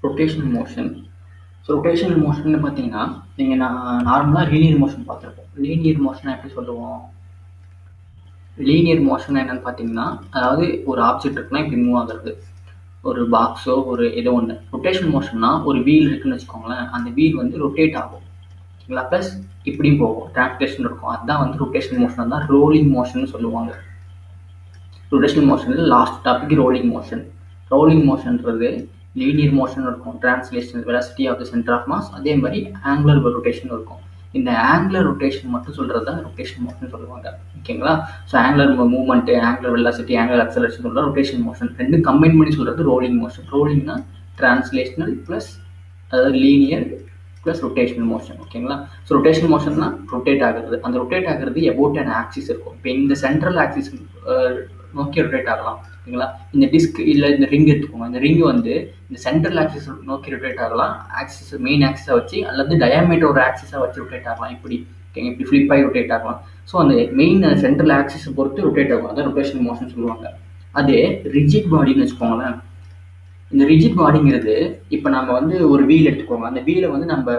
Rotational motion. So rotational மோஷன்னு பார்த்தீங்கன்னா, நீங்கள் நார்மலாக லீனியர் மோஷன் பார்த்துருப்போம். லீனியர் மோஷனை எப்படி சொல்லுவோம்? லீனியர் மோஷன் என்னன்னு பார்த்தீங்கன்னா, அதாவது ஒரு ஆப்ஜெக்ட் இருக்குன்னா இப்படி மூவ் ஆகுறது. ஒரு பாக்ஸோ ஒரு ஏதோ ஒன்று. ரொட்டேஷன் மோஷன்னா ஒரு வீல் இருக்குன்னு வச்சுக்கோங்களேன். அந்த வீல் வந்து ரொட்டேட் ஆகும். ஓகேங்களா? ப்ளஸ் இப்படியும் போகும். டிரான்ஸ்லேஷன் இருக்கும். அதுதான் வந்து ரொட்டேஷன் மோஷன் தான் ரோலிங் மோஷன் சொல்லுவாங்க. ரொட்டேஷனல் மோஷனில் last topic rolling motion. Rolling மோஷன்றது லீனியர் மோஷன் இருக்கும். Translation velocity of the centre of mass. அதே மாதிரி ஆங்குலர் ரொட்டேஷன் இருக்கும். இந்த ஆங்குலர் ரொட்டேஷன் மட்டும் சொல்கிறது தான் ரொட்டேஷன் மோஷன் சொல்லுவாங்க. ஓகேங்களா? So angular movement, angular velocity, angular acceleration சொல்கிறது ரொட்டேஷன் மோஷன். ரெண்டு கம்பைன் பண்ணி சொல்கிறது ரோலிங் மோஷன். ரோலிங்னா டிரான்ஸ்லேஷனல் ப்ளஸ் அதாவது லீனியர் ப்ளஸ் ரொட்டேஷனல் மோஷன். ஓகேங்களா? ஸோ ரொட்டேஷனல் மோஷன்னா ரொட்டேட் ஆகுறது. அந்த ரொட்டேட் ஆகுறது எபோட் அண்ட் ஆக்சிஸ் இருக்கும். இப்போ இந்த சென்ட்ரல் ஆக்சிஸ் நோக்கி ரொட்டேட் ஆகலாம். ஓகேங்களா? இந்த டிஸ்க் இல்லை இந்த ரிங் எடுத்துக்கோங்க. இந்த ரிங் வந்து இந்த சென்ட்ரல் ஆக்சிஸ் நோக்கி ரொட்டேட் ஆகலாம். ஆக்சிஸ் மெயின் ஆக்சிஸாக வச்சு அல்லது டயாமீட்டர் ஒரு ஆக்சிஸாக வச்சு ரொட்டேட் ஆகலாம். இப்படி ஓகேங்க, இப்படி ஃப்ளிப் ஆகி ரொட்டேட் ஆகலாம். ஸோ அந்த மெயின் சென்ட்ரல் ஆக்சிஸை பொறுத்து ரொட்டேட் ஆகும். அதான் ரொட்டேஷனல் மோஷன் சொல்லுவாங்க. அதே ரிஜிட் பாடின்னு வச்சுக்கோங்களேன். இந்த ரிஜிட் பாடிங்கிறது இப்போ நம்ம வந்து ஒரு வீல் எடுத்துக்கோங்க. அந்த வீலை வந்து நம்ம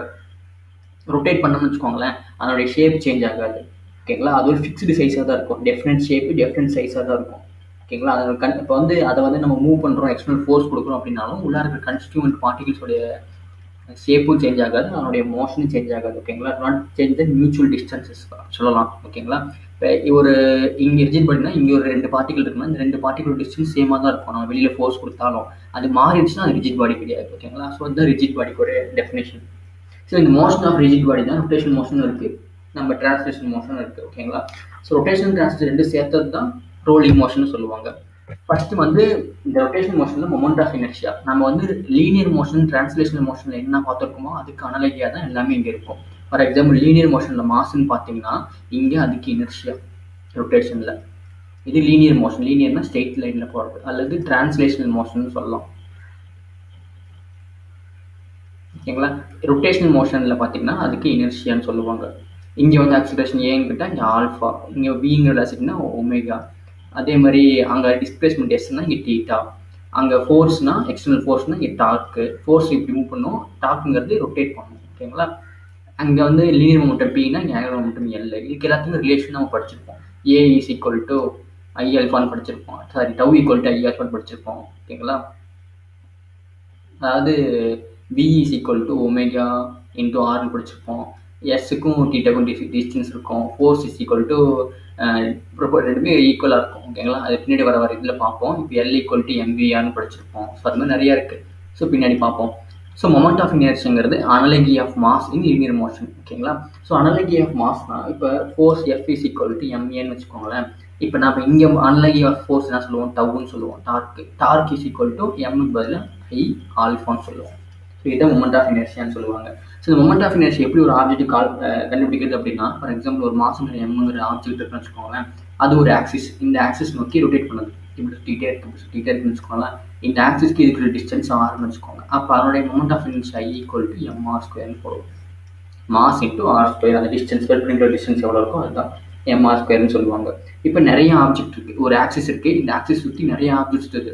ரொட்டேட் பண்ணோம்னு வச்சுக்கோங்களேன், அதனுடைய ஷேப் சேஞ்ச் ஆகாது. ஓகேங்களா? அது ஒரு ஃபிக்ஸ்டு சைஸாக தான் இருக்கும். டெஃபினட் ஷேப்பு, டெஃபினட் சைஸாக தான் இருக்கும். ஓகேங்களா? அது இப்போ வந்து அதை வந்து நம்ம மூவ் பண்ணுறோம், எக்ஸ்டர்னல் ஃபோர்ஸ் கொடுக்குறோம் அப்படின்னாலும் உள்ளே இருக்கிற கன்ஸ்டியூவன்ட் பார்ட்டிகல்ஸோடைய ஷேப்பும் சேஞ்ச் ஆகாது, அதனுடைய மோஷனும் சேஞ்ச் ஆகாது. ஓகேங்களா? Not change the mutual distances சொல்லலாம். ஓகேங்களா? இப்போ ஒரு இங்கே ரிஜிட் பாடினா இங்கே ஒரு 2 பார்ட்டிகல் இருக்குன்னா இந்த 2 பார்ட்டிகல் டிஸ்டன்ஸ் சேமாக தான் இருக்கும். நம்ம வெளியில் ஃபோர்ஸ் கொடுத்தாலும் அது மாறிடுச்சுன்னா அது ரிஜிட் பாடி கிடையாது. ஓகேங்களா? ஸோ அதுதான் ரிஜிட் பாடிக்கு ஒரு டெஃபினேஷன். ஸோ இந்த மோஷன் ஆஃப் ரிஜிட் பாடி தான் ரொட்டேஷன் மோஷன் இருக்குது, நம்ம டிரான்ஸ்லேஷன் மோஷன் இருக்குது. ஓகேங்களா? ஸோ ரொட்டேஷன் டிரான்ஸ்லேஷன் ரெண்டு சேர்த்தது தான் ரோலிங் மோஷன் சொல்லுவாங்க. ஃபர்ஸ்ட் வந்து இந்த ரொட்டேஷன் மோஷனில் மொமெண்ட் ஆஃப் இனர்ஷியா. நம்ம வந்து லீனியர் மோஷன், டிரான்ஸ்லேஷனல் மோஷனில் என்ன பார்த்துருக்கோமோ அதுக்கு அனலகியாக தான் எல்லாமே இங்கே இருக்கும். ஃபார் எக்ஸாம்பிள் லீனியர் மோஷனில் மாஸ்ன்னு பார்த்தீங்கன்னா இங்கே அதுக்கு இனர்ஷியா ரொட்டேஷனில். இது லீனியர் மோஷன். லீனியர்னா ஸ்ட்ரெயிட் லைனில் போகிறது. அல்லது டிரான்ஸ்லேஷனல் மோஷன் சொல்லலாம். ஓகேங்களா? ரொட்டேஷனல் மோஷனில் பார்த்தீங்கன்னா அதுக்கு இனர்ஷியான்னு சொல்லுவாங்க. இங்கே வந்து ஆக்சிலரேஷன் ஏங்கிட்ட இங்கே ஆல்ஃபா, இங்கே விங்கிற வெலாசிட்டினா ஒமேகா. அதே மாதிரி அங்கே டிஸ்பிளேஸ்மெண்ட் எஸ்னா இங்கே டீட்டா. அங்கே ஃபோர்ஸ்னா எக்ஸ்டர்னல் ஃபோர்ஸ்னா இங்கே டார்க்கு. ஃபோர்ஸ் இப்படி மூவ் பண்ணும், டார்க்குங்கிறது ரொட்டேட் பண்ணும். ஓகேங்களா? அங்கே வந்து லீனியர் மொமெண்டம் பின்னா இங்கே ஆங்குலர் மொமெண்டம் எல். இதுக்கு எல்லாத்துக்கும் ரிலேஷன் நம்ம படிச்சிருப்போம். A is equal to I ஆல்ஃபான்னு படிச்சிருப்போம். Sorry, tau equal to I ஆல்ஃபான்னு படிச்சிருப்போம். ஓகேங்களா? அதாவது v is equal to omega into ஆர்னு படிச்சிருப்போம். எஸ்ஸுக்கும் டீட்டாக்கும் டிஸ்டன்ஸ் இருக்கும். ஃபோர்ஸ் இஸ் ஈக்குவல் டு ரெண்டுமே ஈக்குவலாக இருக்கும். ஓகேங்களா? அது பின்னாடி வர இதில் பார்ப்போம். இப்போ எல் ஈக்குவல் டு எம்விஆர்னு படிச்சிருப்போம். ஸோ அது மாதிரி நிறையா இருக்குது. ஸோ பின்னாடி பார்ப்போம். ஸோ மொமெண்ட் ஆஃப் இனர்ஷியாங்கிறது analogy of mass in linear motion. ஓகேங்களா? ஸோ அனலகி ஆஃப் மாஸ்னா இப்போ force F is equal to எம்ஏன்னு வச்சுக்கோங்களேன். இப்போ நம்ம இங்கே அனலகி ஆஃப் ஃபோர்ஸ் என்ன சொல்லுவோம்? டவுன்னு சொல்லுவோம். டார்க் இஸ் ஈக்குவல் டு எம்முக்கு பதில் ஐ ஆல்ஃபான்னு சொல்லுவோம். ஸோ இதான் மொமெண்ட் ஆஃப் இனர்ஷியான்னு சொல்லுவாங்க. ஸோ இந்த மொமெண்ட் ஆஃப் இனர்ஷியா எப்படி ஒரு ஆப்ஜெக்ட் கண்டுபிடிக்கிறது அப்படின்னா, ஃபார் எக்ஸாம்பிள் ஒரு மாசம் எம்ங்கிற ஆப்ஜெக்ட் இருக்குன்னு வச்சுக்கோங்களேன். அது ஒரு ஆக்சிஸ். இந்த ஆக்சிஸ் நோக்கி ரொட்டேட் பண்ணுது. இப்படி சுற்றிட்டே இருக்குன்னு வச்சுக்கோங்களேன். இந்த ஆக்சிஸ்க்கு இருக்கிற டிஸ்டன்ஸ் ஆர்னு வச்சுக்கோங்க. அப்போ அதனுடைய moment of inertia I equal to MR ஸ்கொயர்னு போடுவோம். Mass into r square. அந்த டிஸ்டன்ஸ் பண்ணிக்கிற டிஸ்டன்ஸ் எவ்வளோ இருக்கும் அதுதான் எம்ஆர் ஸ்கொயர்னு சொல்லுவாங்க. இப்போ நிறைய ஆப்ஜெக்ட் இருக்குது. ஒரு ஆக்சிஸ் இருக்குது. இந்த ஆக்சிஸ் சுற்றி நிறைய ஆப்ஜெக்ட்ஸ் இருக்குது.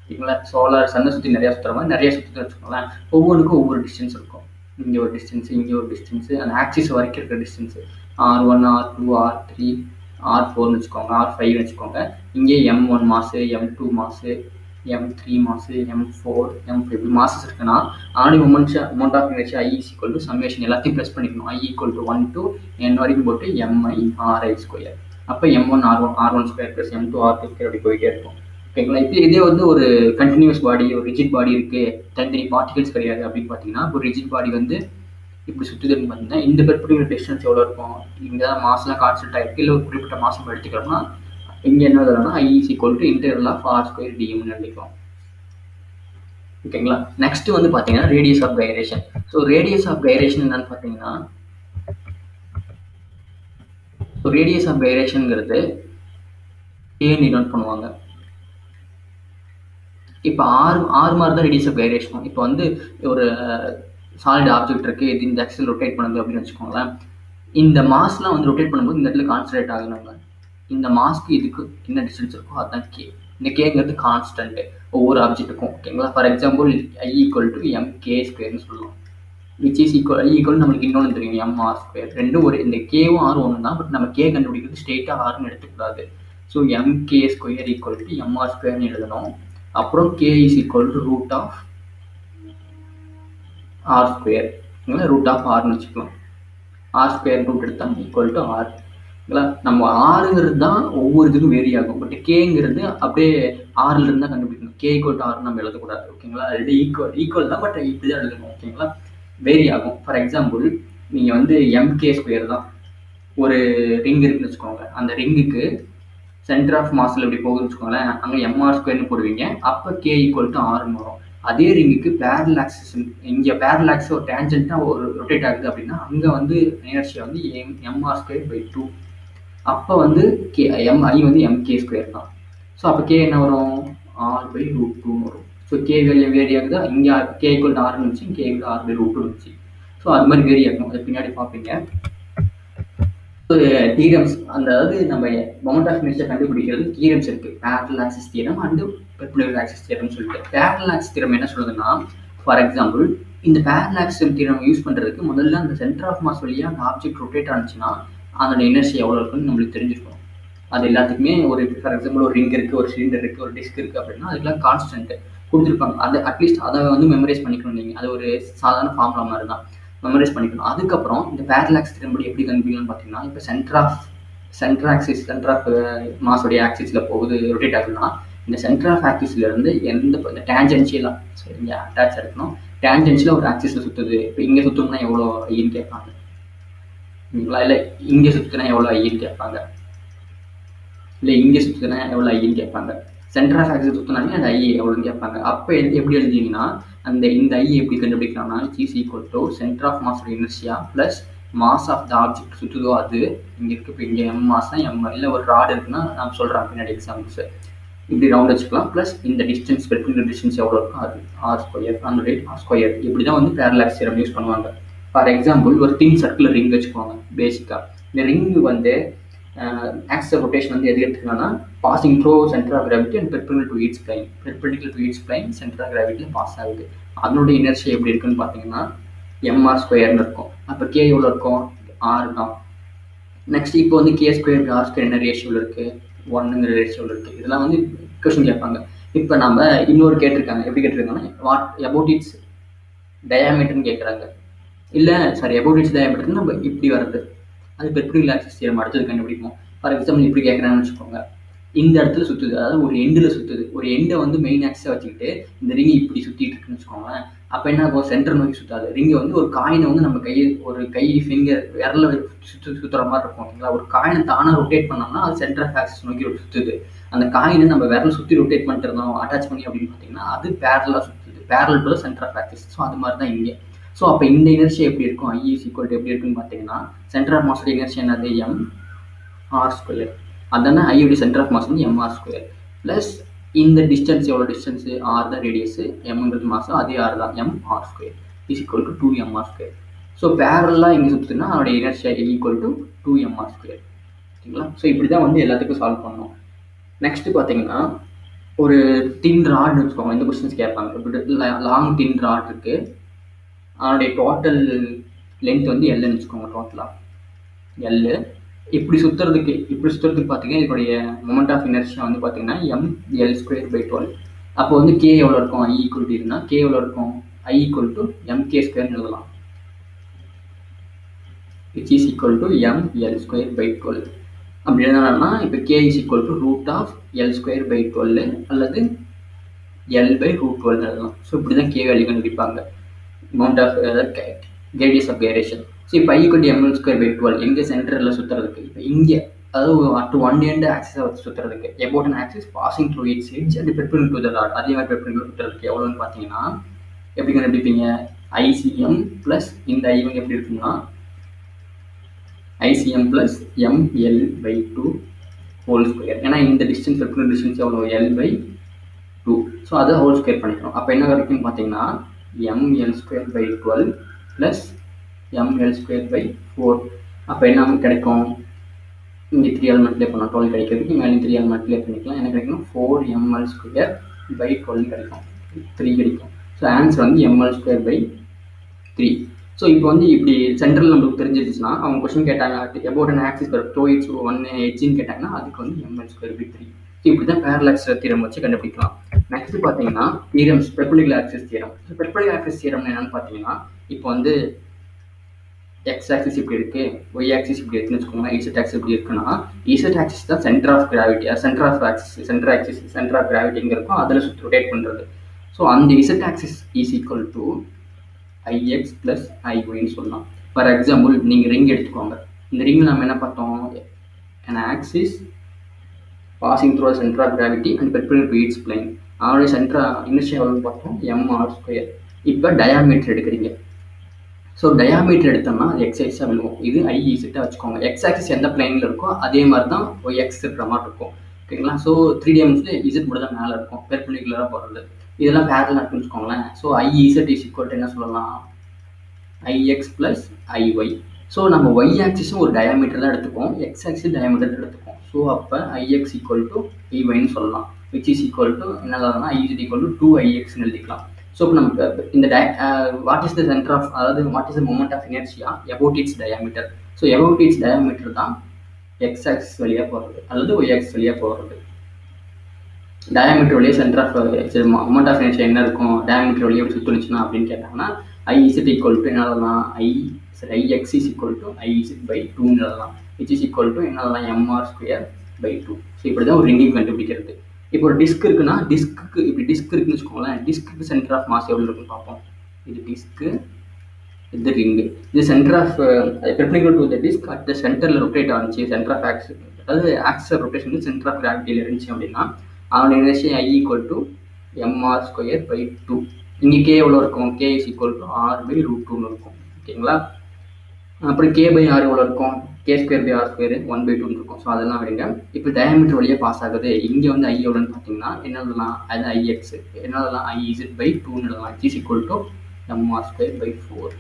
ஓகேங்களா? சோலார் சன்னை சுற்றி நிறையா சுற்றுற மாதிரி நிறைய சுற்றி வச்சுக்கோங்களேன். ஒவ்வொன்றுக்கும் ஒவ்வொரு டிஸ்டன்ஸ் இருக்கும். இங்கே ஒரு டிஸ்டன்ஸு, இங்கே ஒரு டிஸ்டன்ஸு, அந்த ஆக்சிஸ் வரைக்கும் இருக்கிற டிஸ்டன்ஸு R1, R2, R3, R4னு வச்சுக்கோங்க, R5 வச்சுக்கோங்க. இங்கே M1 மாசு, M2 மாசு, M3 மாசு, M4, M5 இப்படி மாசஸ் இருக்குன்னா already moment of inertia I is equal to summation எல்லாத்தையும் ப்ளஸ் பண்ணிக்கணும். I equal to 1 to n வரைக்கும் போட்டு MI RI ஸ்கொயர். அப்போ M1 R1 square plus M2 R2 square அப்படி போயிட்டே இருக்கும். ஓகேங்களா? இப்போ இதே வந்து ஒரு கண்டினியூஸ் பாடி, ஒரு ரிஜிட் பாடி இருக்குது, தனித்தனி பார்ட்டிகல்ஸ் கிடையாது அப்படின்னு பார்த்தீங்கன்னா, இப்போ ரிஜிட் பாடி வந்து இப்படி சுற்றுதுன்னு பார்த்தீங்கன்னா இந்த பெர்பெண்டிகுலர் டிஸ்டன்ஸ் எவ்வளோ இருக்கும்? இங்கே தான் மாஸ்லாம் கான்ஸ்டன்ட் ஆகிருக்கு. இல்லை ஒரு குறிப்பிட்ட மாசம் எடுத்துக்கிறோம்னா இங்கே என்ன எழுதலாம்னா I is equal to integral of R square டிஎம்னு எழுதிக்கலாம். ஓகேங்களா? நெக்ஸ்ட் வந்து பார்த்தீங்கன்னா radius of gyration. So radius of gyration என்னன்னு பார்த்தீங்கன்னா, ஸோ ரேடியஸ் ஆஃப் கைரேஷனுங்கிறது ஏன்னு டினோட் பண்ணுவாங்க. இப்போ ஆர் மாதிரி தான் ரேடியஸ் ஆஃப் கைரேஷன். இப்போ வந்து ஒரு சாலிட் ஆப்ஜெக்ட் இருக்குது, இது இந்த ஆக்சில் ரொட்டேட் பண்ணுது அப்படின்னு வச்சுக்கோங்களேன். இந்த மாஸ்லாம் வந்து ரொட்டேட் பண்ணும்போது இந்த இடத்துல கான்சன்ட்ரேட் ஆகணுங்க. இந்த மாஸ்க்கு இதுக்கு என்ன டிஸ்டன்ஸ் இருக்கோ அதுதான் கே. இந்த கேங்கிறது கான்ஸ்டன்ட். ஒவ்வொரு ஆப்ஜெக்ட்டுக்கும். ஓகேங்களா? For example I equal to mk ஸ்கொயர்னு சொல்லலாம். Which is equal I equal நம்மளுக்கு இன்னொன்று தெரியும் mr ஸ்கொயர். ரெண்டும் ஒரு இந்த கேவும் ஆர் ஒன்று தான். பட் நம்ம கே கண்டுபிடிக்கிறது ஸ்ட்ரெயிட்டாக ஆர்னு எடுத்துக்கூடாது. So mk square equal to mr ஸ்கொயர்னு எழுதணும். அப்புறம் k is equal to root of R square. Root of ஆர்னு வச்சுக்கலாம். ஆர் ஸ்கொயர் ரூட் எடுத்தால் ஈக்குவல் டு ஆர். நம்ம ஆறுங்கிறது தான் ஒவ்வொரு இதுக்கும் வேரி ஆகும். பட் கேங்கிறது அப்படியே ஆறுல இருந்து தான் கண்டுபிடிக்கணும். கே ஈக்குவல் டு ஆர்னு நம்ம எழுதக்கூடாது. ஓகேங்களா? ரெண்டு ஈக்குவல் தான், பட் இப்படி தான் எழுதணும். ஓகேங்களா? வேரி ஆகும். ஃபார் எக்ஸாம்பிள் நீங்கள் வந்து mk ஸ்கொயர் தான் ஒரு ரிங் இருக்குன்னு வச்சுக்கோங்க. அந்த ரிங்குக்கு சென்டர் ஆஃப் மாஸில் எப்படி போகுதுன்னு வச்சுக்கோங்களேன். அங்கே mr ஸ்கொயர்னு போடுவீங்க. அப்போ கே ஈக்குவல் டு ஆர்னு வரும். அதே ரிங்குக்கு பேரல் ஆக்சிஸ், இங்கே பேரல் ஆக்சிஸ் ஒரு டேஞ்சென்ட்டாக ஒரு ரொட்டேட் ஆகுது அப்படின்னா அங்கே வந்து இனர்ஷியா வந்து mr ஸ்கொயர் பை 2. அப்போ வந்து I வந்து mk ஸ்கொயர் தான். ஸோ அப்போ கே என்ன வரும்? ஆர் பை ரூட் 2 வரும். ஸோ கே வேரி ஆகுதா? இங்கே கே ஈக்குவல் டு ஆர்னு இருந்துச்சு, K equal R by root 2 இருந்துச்சு. ஸோ அது மாதிரி வேரி ஆகும். அது பின்னாடி பார்ப்பீங்க. தியரம்ஸ், அதாவது நம்ம மொமெண்ட் ஆஃப் இனர்ஷியா கண்டுபிடிக்கிறது தியரம்ஸ் இருக்கு. Parallel axis theorem and perpendicular axis தியரம்னு சொல்லிட்டு. பேரலல் ஆக்சிஸ் தியரம் என்ன சொல்லுதுன்னா, ஃபார் எக்ஸாம்பிள் இந்த பேரலல் ஆக்சிஸ் தியரம் யூஸ் பண்ணுறதுக்கு முதல்ல அந்த சென்டர் ஆஃப் மாஸ் வழியாக அந்த ஆப்ஜெக்ட் ரொட்டேட் ஆனிச்சுன்னா அதோட இனர்ஷியா எவ்வளோ இருக்குன்னு நம்மளுக்கு தெரிஞ்சிருக்கும். அது எல்லாத்துக்குமே ஒரு ஃபார் எக்ஸாம்பிள் ஒரு ரிங் இருக்குது, ஒரு சிலிண்டர் இருக்குது, ஒரு டிஸ்க் இருக்குது அப்படின்னா அதுக்கெல்லாம் கான்ஸ்டன்ட் கொடுத்துருப்பாங்க. அது அட்லீஸ்ட் அதை வந்து மெமரைஸ் பண்ணிக்கணும். நீங்கள் அது ஒரு சாதாரண ஃபார்முலா மாதிரி தான், மெமரைஸ் பண்ணிக்கணும். அதுக்கப்புறம் இந்த பேரலல் ஆக்சிஸ் தியரம் எப்படி கண்டுபிடிக்கணும்னு பார்த்தீங்கன்னா, இப்போ சென்டர் ஆஃப் மாஸோடைய ஆக்சிஸில் போகுது, ரொட்டேட் ஆகுதுன்னா இந்த சென்டர் ஆஃப் ஆக்சிஸ்ல இருந்து இந்த டேஞ்சென்ஷியலாக சரிங்க அட்டாச் இருக்கணும். டேஞ்சென்ஷியலாக ஒரு ஆக்சிஸில் சுற்றுது. இப்போ இங்கே சுற்றணும்னா எவ்வளோ ஐன்னு கேட்பாங்க. இல்லை இங்கே சுற்றுனா எவ்வளோ ஐன்னு கேட்பாங்க. இல்லை இங்கே சுற்றுனா எவ்வளோ ஐன்னு கேட்பாங்க. சென்டர் ஆஃப் ஆக்சிஸ் சுற்றினாலே அந்த ஐ எவ்வளோன்னு கேட்பாங்க. அப்போ எப்படி எழுதிங்கன்னா, இந்த ஐ எப்படி கண்டுபிடிக்கலாம்னா is equal to centre of mass inertia plus mass of the object சுற்றுதோ அது இங்கே இருக்குது. இப்போ இங்கே எம் மாஸ்னா எம், இல்லை ஒரு ராடு இருக்குன்னா நான் சொல்கிறேன் பின்னாடி எக்ஸாம்பிள்ஸ். இப்படி ரவுண்ட் வச்சுக்கலாம். ப்ளஸ் இந்த டிஸ்டன்ஸ் பெர்பெண்டிகுலர் டிஸ்டன்ஸ் எவ்வளோ இருக்கும் அது ஆர் ஸ்கொயர், அந்த ரேட் ஆர் ஸ்கொயர். இப்படி தான் வந்து பேரலல் ஆக்சிஸ் தியரம் யூஸ் பண்ணுவாங்க. ஃபார் எக்ஸாம்பிள் ஒரு தின் சர்க்குலர் ரிங் வச்சுக்கோங்க. பேசிக்காக இந்த ரிங்கு வந்து ஆக்சிஸ் ரொட்டேஷன் வந்து எது எடுத்துக்கலாம்னா passing through centre of gravity and perpendicular to each plane centre of கிராவிட்டியில் பாஸ் ஆகுது. அதனுடைய இனர்ஷியா எப்படி இருக்குன்னு பார்த்தீங்கன்னா mr ஸ்கொயர்னு இருக்கும். அப்போ கே எவ்வளோ இருக்கும்? ஆர் தான். நெக்ஸ்ட் இப்போ வந்து கே ஸ்கொயர் ஆர் ஸ்கொயர் என்ன ரேஷியோவில் இருக்குது? 1ங்கிற ரேஷியோவில் இருக்குது. இதெல்லாம் வந்து கொஸ்டின் கேட்பாங்க. இப்போ நம்ம இன்னொரு கேட்டிருக்காங்க. எப்படி கேட்டிருக்காங்கன்னா வாட் அபவுட் இட்ஸ் டயாமீட்டர்னு கேட்குறாங்க. இல்லை சாரி, அபவுட் இட்ஸ் டயாமீட்டர்னு நம்ம இப்படி வருது. அது பெர்பெண்டிகுலர் ஆக்சிஸ் தியரம் அடுத்தது கண்டுபிடிப்போம். ஃபார் எக்ஸாம்பிள் இப்படி கேட்குறாங்கன்னு வச்சுக்கோங்க. இந்த இடத்துல சுற்றுது, அதாவது ஒரு எண்டில் சுற்றுது. ஒரு எண்டை வந்து மெயின் ஆக்சிஸாக வச்சுக்கிட்டு இந்த ரிங்கை இப்படி சுற்றிட்டு இருக்குன்னு வச்சுக்கோங்களேன். அப்போ என்ன ஆகும்? சென்டர் நோக்கி சுற்றாது. ரிங்கை வந்து ஒரு காயினை வந்து நம்ம கை ஃபிங்கர் விரல சுற்றுற மாதிரி இருக்கும். ஓகேங்களா? ஒரு காயினை தானாக ரொட்டேட் பண்ணோம்னா அது சென்டர் ஆஃப் ஆக்சிஸ் நோக்கி சுற்றுது. அந்த காயினை நம்ம விரல சுற்றி ரொட்டேட் பண்ணிட்டு இருந்தோம் அட்டாச் பண்ணி அப்படின்னு பார்த்தீங்கன்னா அது பேரலாக சுற்றுது, parallel to centre of axis. So அது மாதிரி தான் இங்கே. ஸோ அப்போ இந்த இனர்ஷியா எப்படி இருக்கும்? I இஸ் ஈக்குவல் டு எப்படி இருக்குன்னு பார்த்தீங்கன்னா சென்டர் ஆஃப் மாஸோட இனர்ஷியா என்னது? mr square. அதானே ஐயோட சென்டர் ஆஃப் மாஸ் வந்து mr ஸ்கொயர் ப்ளஸ் இந்த டிஸ்டன்ஸ் எவ்வளோ டிஸ்டன்ஸு? ஆர் தான் ரேடியஸு, எம்ங்கிறது மாசம், அதே ஆர் தான், mr square is equal to 2mr square. So பேரலாக இங்கே சுற்றுனா அதோட inertia equal to 2mr square. ஓகேங்களா? ஸோ இப்படி தான் வந்து எல்லாத்துக்கும் சால்வ் பண்ணணும். நெக்ஸ்ட்டு பார்த்தீங்கன்னா ஒரு தின் ராட்னு வச்சுக்கோங்க. இந்த கொஸ்டின்ஸ் கேட்பாங்க. இப்படி லாங் தின் ராட் இருக்குது. அதனுடைய டோட்டல் லென்த் வந்து எல்லுன்னு வச்சுக்கோங்க. டோட்டலாக எல்லு. இப்படி சுற்றுறதுக்கு பார்த்தீங்கன்னா இதனுடைய மொமெண்ட் ஆஃப் இனர்ஷியா வந்து பார்த்தீங்கன்னா ml ஸ்கொயர் பை 12. அப்போ வந்து கே எவ்வளோ இருக்கும்? I ஈக்குவல் டு இருந்தால் கே எவ்வளோ இருக்கும்? I ஈக்குவல் டு mk ஸ்கொயர்னு எழுதலாம். Which is equal to ml square by 12. அப்படி எழுதணும்னா இப்போ K is equal to root of L square by 12 அல்லது எல் பை ரூட் 12 எழுதலாம். ஸோ இப்படி தான் கே வேல்யூ கண்டுபிடிப்பாங்க. amount of radius of gyration. So இப்போ I equal to ml square by 12 எங்கே சென்டரில் சுற்றுறதுக்கு? இப்போ இங்கே அதாவது அட் ஒன் எண்ட் ஆக்சிஸை வச்சு சுற்றுறதுக்கு about an axis passing through its edge and perpendicular to the rod. அதே மாதிரி பெர்பெண்டிகுலர் சுற்றுறதுக்கு எவ்வளோன்னு பார்த்தீங்கன்னா எப்படி கண்டுபிடிப்பீங்க? ICM ப்ளஸ் இந்த ஐவங்க எப்படி இருக்குன்னா ICM plus ml by 2 whole square. ஏன்னா இந்த டிஸ்டன்ஸ் பெர்பெண்டிகுலர் டிஸ்டன்ஸ் எவ்வளோ? L by 2. ஸோ அதை ஹோல் ஸ்கொயர் பண்ணிக்கணும். அப்போ என்ன வரைக்கும் பார்த்தீங்கன்னா ml square by 12 plus ml square by 4. அப்போ என்ன கிடைக்கும்? இங்கே 3 எலிமெண்ட் ப்ளே பண்ணலாம். 12 கிடைக்கிறதுக்கு மேலே 3 எலிமெண்ட் ப்ளே பண்ணிக்கலாம். என்ன கிடைக்கும்? 4ml ஸ்கொயர் பை 12 கிடைக்கும், 3 கிடைக்கும். ஸோ ஆன்சர் வந்து ml² பை 3. ஸோ இப்போ வந்து இப்படி சென்ட்ரல் நம்மளுக்கு தெரிஞ்சிருச்சுன்னா அவங்க கொஸ்டின் கேட்டாங்க அபவுட் அன் ஆக்சிஸ் பர் 2 1 எட்ஜின்னு கேட்டாங்கன்னா அதுக்கு வந்து ml² பை 3. ஸோ இப்படி தான் பேரலாக்ஸ் தியரம் வச்சு கண்டுபிடிக்கலாம். நெக்ஸ்ட் பார்த்தீங்கன்னா theorems, perpendicular axis theorem. So perpendicular axis theorem என்னன்னு பார்த்தீங்கன்னா இப்போ வந்து எக்ஸ் ஆக்சிஸ் இப்படி இருக்கு, ஒய் ஆக்சிஸ் இப்படி இருக்குன்னு வச்சுக்கோங்க, இசட் ஆக்சிஸ் இப்படி இருக்குன்னா இசட் ஆக்சிஸ் தான் centre of gravity, centre of gravity எங்கே இருக்கும் அதில் சுற்றி ரொட்டேட் பண்ணுறது. ஸோ அந்த Z axis is equal to IX + IYன்னு சொல்லலாம். ஃபார் எக்ஸாம்பிள் நீங்கள் ரிங் எடுத்துக்கோங்க. இந்த ரிங்கில் நம்ம என்ன பார்த்தோம், an axis passing through the center of gravity and perpendicular to its plane. அதோடைய சென்டர் இனர்ஷியா எவ்வளோன்னு பார்த்தோம், mr². இப்போ டயாமீட்டர் எடுக்கிறீங்க. ஸோ டயாமீட்டர் எடுத்தோம்னா எக்ஸ் எக்ஸாக விழுவோம். இது IZ வச்சுக்கோங்க. எக்ஸ் ஆக்சிஸ் எந்த பிளைனில் இருக்கோ அதே மாதிரி தான் ஒய்எக்ஸ் இருக்கிற மாதிரி இருக்கும். ஓகேங்களா? ஸோ 3 dimensionல் இசட் மட்டும் தான் மேலே இருக்கும், பெர்பெண்டிகுலராக போகிறது. இதெல்லாம் பேரலாக இருக்குன்னு வச்சுக்கோங்களேன். So IZ is equal to என்ன சொல்லலாம், IX + IY. ஸோ நம்ம ஒய் ஆக்சிஸும் ஒரு டயாமீட்டர் தான் எடுத்துக்கோம், எக்ஸ் ஆக்சிஸ் டயாமீட்டர் தான் எடுத்துக்கோம். ஸோ அப்போ IX = EYன்னு சொல்லலாம், விச் இஸ் ஈக்குவல் டு என்ன, IZ = 2IXன்னு எழுதிக்கலாம். ஸோ இப்போ நமக்கு இந்த what is the centre of, அதாவது what is the moment of inertia about its diameter. So about its diameter தான் எக்ஸ் ஆக்சிஸ் வழியாக போகிறது அல்லது ஒய் ஆக்சிஸ் வழியாக போகிறது. டயாமீட்டர் வழியாக centre of moment of inertia என்ன இருக்கும், டயாமீட்டர் வழியாக எப்படி சுற்றுனுச்சுன்னா அப்படின்னு கேட்டாங்கன்னா IZ = என்னலாம், IX = IZ பை 2ன்னு எழுதலாம், விச் இஸ் ஈக்குவல் டு என்னலாம் mr² பை 2. ஸோ இப்படி தான் ஒரு ரிங்கிங் கண்டுபிடிக்கிறது. இப்போ ஒரு டிஸ்க் இருக்குன்னா டிஸ்க்கு இப்படி டிஸ்க் இருக்குன்னு வச்சுக்கோங்களேன், டிஸ்க்கு சென்டர் ஆஃப் மாஸ் எவ்வளோ இருக்குன்னு பார்ப்போம். இது டிஸ்க்கு, இது ரிங்கு. இது centre of perpendicular to the disc at the சென்டரில் ரொட்டேட் ஆனிச்சு, சென்டர் ஆஃப் ஆக்சிஸ், அதாவது ஆக்சிஸ் ரொட்டேஷன் சென்டர் ஆஃப் கிராவிட்டியில் இருந்துச்சு அப்படின்னா அதோட இனர்ஷியா I = mr² பை 2. இங்கே K எவ்வளோ இருக்கும், K is equal to R/√2ன்னு இருக்கும். ஓகேங்களா? அப்புறம் K/R எவ்வளோ இருக்கும், K² / R² 1/2ன்னு இருக்கும். ஸோ அதெல்லாம் விடுங்க. இப்போ டயாமீட்டர் வழியாக பாஸ் ஆகுது. இங்கே வந்து I எவ்வளோன்னு பார்த்தீங்கன்னா என்னதுலாம், அது IX, என்னதுலாம் IZ பை 2ன்னு எழுதலாம், which is equal to mr² by 4.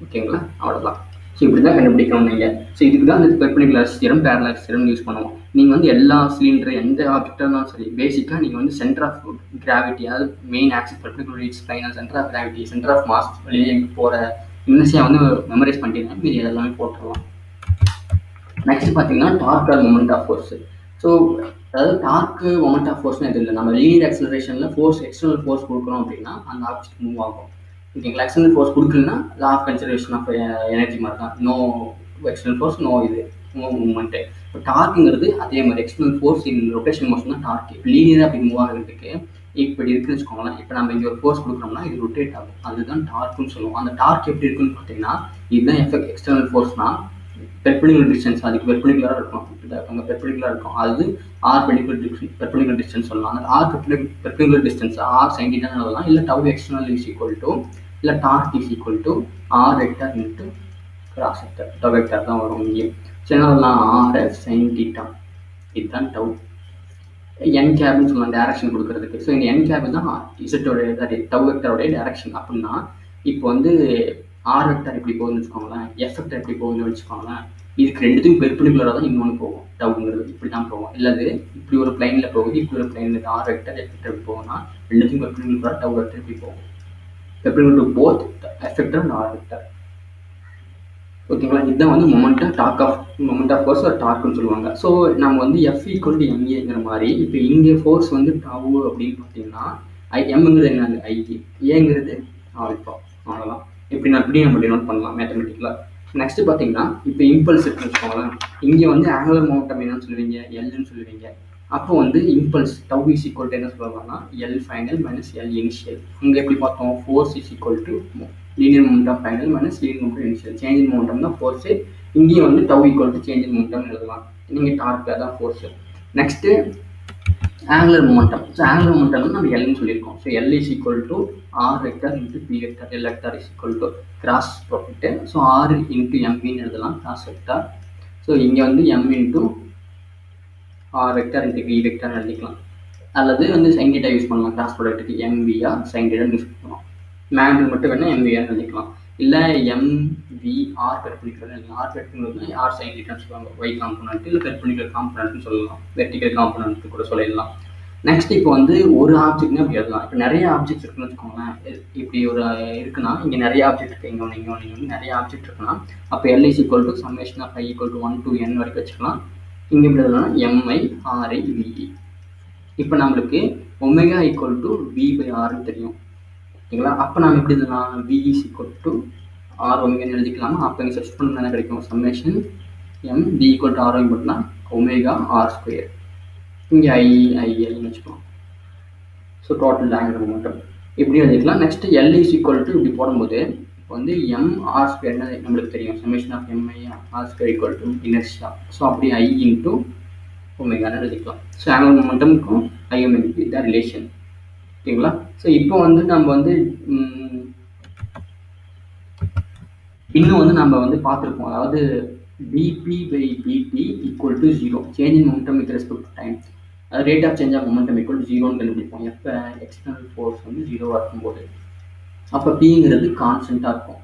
ஓகேங்களா? அவ்வளோதான். ஸோ இப்படி தான் கண்டுபிடிக்கணும் நீங்கள். ஸோ இதுக்கு தான் அந்த perpendicular theorem, parallax theorem use பண்ணுவோம். நீங்கள் வந்து எல்லா சிலிண்டர் எந்த ஆப்ஜெக்டாக இருந்தாலும் சரி, பேசிக்காக நீங்கள் வந்து சென்டர் ஆஃப் கிராவிட்டி, அதாவது main axis perpendicular its plane, centre of gravity, centre of mass வெளியே போகிற இனர்ஷியா வந்து மெமரைஸ் பண்ணிட்டீங்கன்னா மீதி எல்லாமே போட்டுடலாம். நெக்ஸ்ட் பார்த்தீங்கன்னா torque or moment of force. So அதாவது டார்க்கு மொமெண்ட் ஆஃப் ஃபோர்ஸ்னு எதுவும் இல்லை, நம்ம லீனியர் ஆக்சலரேஷனில் ஃபோர்ஸ், எக்ஸ்டர்னல் ஃபோர்ஸ் கொடுக்குறோம் அப்படின்னா அந்த ஆப்ஜெக்ட் மூவ் ஆகும். ஓகேங்களா? எக்ஸ்டர்னல் ஃபோர்ஸ் கொடுக்கலன்னா law of conservation of energy மாதிரி தான், no external force, no no movement. இப்போ டார்க்குங்கிறது அதே மாதிரி external force in rotation motion தான் டார்க். இப்போ லீனியராக அப்படி மூவ் ஆகிறதுக்கு இப்படி இருக்குன்னு வச்சுக்கோங்களேன். இப்போ நம்ம இங்கே ஒரு ஃபோர்ஸ் கொடுக்குறோம்னா இது ரொட்டேட் ஆகும், அதுதான் டார்க்குன்னு சொல்லுவோம். அந்த டார்க் எப்படி இருக்குன்னு பார்த்தீங்கன்னா இதுதான் எக்ஸ்டர்னல் ஃபோர்ஸ்னால் பெர்பெண்டிகுலர் டிஸ்டன்ஸ், அதுக்கு பெர்பெண்டிகுலராக இருக்கும், அங்கே பெர்பெண்டிகுலராக இருக்கும், அது பெர்பெண்டிகுலர் டிஸ்டன்ஸ் சொல்லலாம். அந்த பெர்பெண்டிகுலர் டிஸ்டன்ஸ் sin θ எழுதலாம், இல்லை τ எக்ஸ்டர்னல் இஸ் ஈக்குவல் டு, இல்லை torque is equal to R vector into cross vector, tau vector தான் வரும் இங்கே. ஸோ என்ன சொல்லலாம், RF sin θ, இதுதான் டவ். n கேப்னு சொல்லலாம் டேரக்ஷன் கொடுக்கறதுக்கு. ஸோ இந்த n கேப் தான் இசட்டோடைய, டவ் வெக்டரோடைய டேரக்ஷன். அப்படின்னா இப்போ வந்து R வெக்டர் எப்படி போகுதுன்னு வச்சுக்கோங்களேன், F வெக்டர் எப்படி போகுதுன்னு வச்சுக்கோங்களேன், இதுக்கு ரெண்டுத்துக்கும் பெர்பெண்டிகுலராக தான் இன்னொன்று போகும், டவுங்கிறது இப்படி தான் போகும். இல்லாது இப்படி ஒரு பிளைனில் போகுது, இப்படி ஒரு பிளைனில் R வெக்டர் F வெக்டர் எப்படி போகும்னா ரெண்டுத்துக்கும் பெர்பெண்டிகுலராக டவ் வெக்டர் எப்படி போகும், perpendicular to both F vector and R vector. ஓகேங்களா? இதுதான் வந்து மொமெண்ட் ஆஃப் ஃபோர்ஸ் ஒரு டார்க்குன்னு சொல்லுவாங்க. ஸோ நம்ம வந்து F = ma மாதிரி இப்போ இங்கே ஃபோர்ஸ் வந்து டவ் அப்படின்னு பார்த்தீங்கன்னா எம்ங்கிறது என்னது I, ஏங்கிறது ஆல்ஃபா, அவ்வளோதான். இப்படி நம்ம டினோட் பண்ணலாம் மேத்தமெட்டிக்கலாக. நெக்ஸ்ட் பார்த்தீங்கன்னா இப்போ இம்பல்ஸ் இருக்குன்னு வச்சுக்கோங்களேன், இங்கே வந்து ஆங்குலர் மொமெண்டம் என்னன்னு சொல்லுவீங்க, Lன்னு சொல்லுவீங்க. அப்போ வந்து impulse tau is equal to என்ன சொல்லுவாங்கன்னா L final minus L initial. அங்கே எப்படி பார்த்தோம், force is equal to linear momentum final minus linear momentum initial. Change in momentum தான் ஃபோர்ஸு, இங்கேயும் வந்து tau equal to change in momentum எழுதலாம். நீங்கள் டார்க்காக தான் force. Next angular momentum. So angular momentum வந்து நம்ம Lன்னு சொல்லியிருக்கோம். So L is equal to R vector into P vector, L vector is equal to cross product. So R into Mன்னு எழுதலாம் கிராஸ் வெக்டர். ஸோ இங்கே வந்து M into R vector into V வெக்டர்னு எழுதிக்கலாம். அல்லது வந்து sin θ யூஸ் பண்ணலாம், cross ப்ராடக்ட்டுக்கு MVR sin θ யூஸ் பண்ணலாம். மேக்னெட் மட்டும் வேணால் MVR எழுதிக்கலாம், இல்லை MVR பெர்பெண்டிகுலர் எழுதலாம். R பெர்பெண்டிகுலர் R sin θன்னு சொல்லுவாங்க, Y காம்பனண்ட், இல்லை பெர்பெண்டிகுலர் காம்பனண்ட்னு சொல்லலாம், வெர்டிகல் காம்பனண்ட் கூட சொல்லிடலாம். நெக்ஸ்ட் இப்போ வந்து ஒரு ஆப்ஜெக்ட்னா இப்படி எழுதலாம். இப்போ நிறைய ஆப்ஜெக்ட்ஸ் இருக்குன்னு வச்சுக்கோங்களேன். இப்படி ஒரு இருக்குன்னா இங்கே நிறைய ஆப்ஜெக்ட் இருக்குது, இங்கே ஒன்று இங்கே ஒன்று இங்கே ஒன்று நிறைய ஆப்ஜெக்ட் இருக்குன்னா அப்போ L is equal to summation of I equal to 1 to n வரைக்கும் வச்சுக்கலாம். இங்கே எப்படி எழுதலாம், எம்ஐ ஆர்ஐ விஇ. இப்போ நம்மளுக்கு omega equal to V by ஆர்னு தெரியும், ஓகேங்களா. அப்போ நம்ம எப்படி எழுதலாம், V is equal to R ஒமேகான்னு எழுதிக்கலாமா. அப்போ இங்கே சர்ச் பண்ண என்ன கிடைக்கும், summation M V equal to R omega omega R square. இங்கே ஐன்னு வச்சுக்கலாம். ஸோ டோட்டல் ஆங்குலர் மொமெண்டம் இப்படி எழுதிக்கலாம். Next L is equal to இப்படி போடும்போது இப்போ வந்து எம் ஆர் ஸ்கொயர்னு நம்மளுக்கு தெரியும், summation of M I R square equal to inertia. So அப்படி ஐ இன்ட்டு ஒமேகான்னு எழுதிக்கலாம். ஸோ ஆங்குலர் மொமெண்டமுக்கும் ஐ ஒமேகா இதான் ரிலேஷன், ஓகேங்களா. ஸோ இப்போ வந்து நம்ம வந்து இன்னும் வந்து நம்ம வந்து பார்த்துருப்போம், அதாவது DP by DT equal to 0, change in momentum with respect to time. அது rate of change of momentum equal to 0ன்னு கண்டுபிடிப்போம் எப்போ எக்ஸ்டர்னல் ஃபோர்ஸ் வந்து 0வாக இருக்கும்போது. அப்போ பிங்கிறது கான்ஸ்டண்ட்டாக இருக்கும்.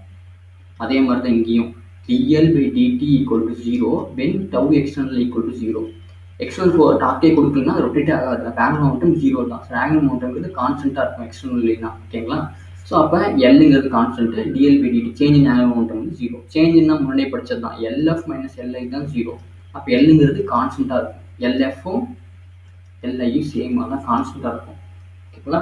அதே மாதிரி தான் இங்கேயும் DL by DT equal to 0 when tau external equal to 0. External force torque கொடுக்கலன்னா அது ரொட்டேட் ஆகாது, ஆங்குலர் மொமெண்டம் 0 தான். ஸோ ஆங்குலர் மொமெண்டம்ங்கிறது கான்ஸ்டண்ட்டாக இருக்கும் எக்ஸ்டர்னல் இல்லைன்னா, ஓகேங்களா. ஸோ அப்போ எல்லுங்கிறது constant, DL by DT change in angular momentum வந்து 0. சேஞ்ச் இன்னா முன்னாடியே படிச்சது தான், எல்எஃப் மைனஸ் எல்ஐ தான் 0. அப்போ எல்லுங்கிறது கான்ஸ்டண்ட்டாக இருக்கும், எல்எஃப்பும் எல்ஐயும் சேமாக தான் கான்ஸ்டண்ட்டாக இருக்கும், ஓகேங்களா.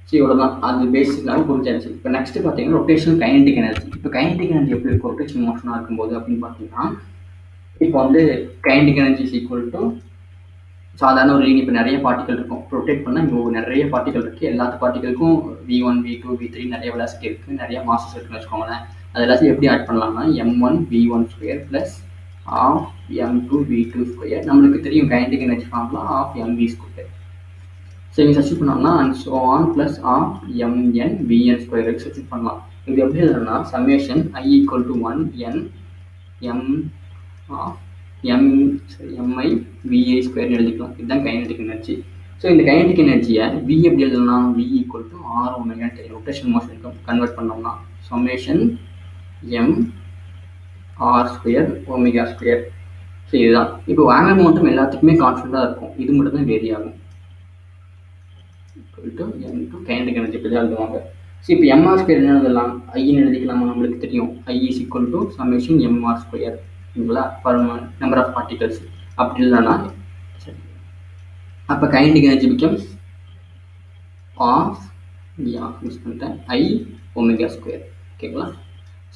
ஸோ இவ்வளோ தான், அது பேசிக்காக புரிஞ்சாச்சு. இப்போ நெக்ஸ்ட்டு பார்த்தீங்கன்னா ரொட்டேஷன் கைனடிக் எனர்ஜி. இப்போ கைனடிக் எனர்ஜி எப்படி இருக்கும் ரொட்டேஷன் மோஷனாக இருக்கும்போது அப்படின்னு பார்த்தீங்கன்னா, இப்போ வந்து kinetic energy is equal to சாதாரண ஒரு லீன். இப்போ நிறைய பார்ட்டிகல் இருக்கும், ரொட்டேட் பண்ணால் இங்கே நிறைய பார்ட்டிகல் இருக்குது, எல்லா பார்ட்டிகளுக்கும் V1 V2 V3 நிறைய வெலாசிட்டி இருக்குது, நிறைய மாசஸ் இருக்குன்னு வச்சுக்கோங்களேன். அது எல்லாத்தையும் எப்படி ஆட் பண்ணலாம்னா m1 v1 square plus of m2 v2 square. நம்மளுக்கு தெரியும் kinetic energy formula of mv square. So இங்கே சப்ஸ்டிட் பண்ணோம்னா and so on plus of mn vn ஸ்கொயருக்கு சப்ஸ்டிட் பண்ணலாம். இது எப்படி எழுதுனா summation i equal to 1 n m of M I V I ஸ்கொயர்னு எழுதிக்கலாம். இதுதான் கைனடிக் எனர்ஜி. ஸோ இந்த கைனடிக் எனர்ஜியை வி எப்படி எழுதலாம், வி ஈக்குவல் டு ஆர் ஒமேகான்னு தெரியும், ரொட்டேஷன் மோஷனுக்கு கன்வெர்ட் பண்ணோம்னா summation M R square omega square. So இதுதான். இப்போ ஆங்குலர் மொமெண்டம் எல்லாத்துக்குமே கான்ஸ்டன்ட்டாக இருக்கும், இது மட்டும் தான் வேரி ஆகும். கைனடிக் எனர்ஜி இப்படி தான் எழுதுவாங்க. ஸோ இப்போ எம்ஆர் ஸ்கொயர் என்ன எழுதலாம், ஐன்னு எழுதிக்கலாமா, நம்மளுக்கு தெரியும் I is equal to summation M R square, ஓகேங்களா, பர் நம்பர் ஆஃப் பார்ட்டிகல்ஸ். அப்படி இல்லைன்னா சரி, அப்போ kinetic energy becomes of use பண்ணிட்டேன் ஐ ஒமேகா ஸ்கொயர், ஓகேங்களா.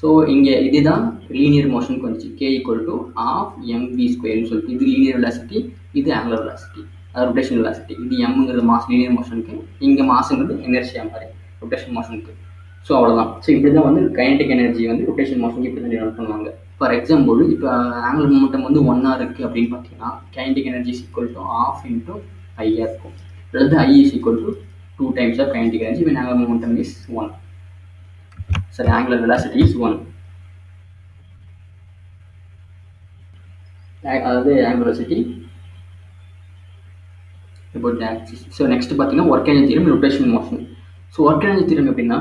ஸோ இங்கே இதுதான் லீனியர் மோஷனுக்கு வந்துச்சு, K equal to of M V ஸ்கொயர்னு சொல்லிட்டு. இது லீனியர் வெலாசிட்டி, இது ஆங்குலர் வெலாசிட்டி, அது ரொட்டேஷன் வெலாசிட்டி. இது எம்ங்கிறது மாஸ் லீனியர் மோஷனுக்கு, இங்கே மாசுங்கிறது எனர்ஜியா மாதிரி ரொட்டேஷன் மோஷனுக்கு. ஸோ அவ்வளோதான். ஸோ இப்படி தான் வந்து கைனடிக் எனர்ஜி வந்து ரொட்டேஷன் மோஷனுக்கு இப்படி தான் டெவலப் பண்ணுவாங்க. ஃபார் எக்ஸாம்பிள் இப்போ ஆங்குலர் மொமெண்டம் வந்து 1 இருக்குது அப்படின்னு பார்த்தீங்கன்னா kinetic energy is equal to of into ஐயாக இருக்கும், அல்லது I is equal to 2 times of kinetic energy when angular momentum is 1. Sorry, angular velocity is 1. அதாவது angular velocity about the axis. So next பார்த்தீங்கன்னா work energy theorem, rotation motion. So work energy theorem எப்படின்னா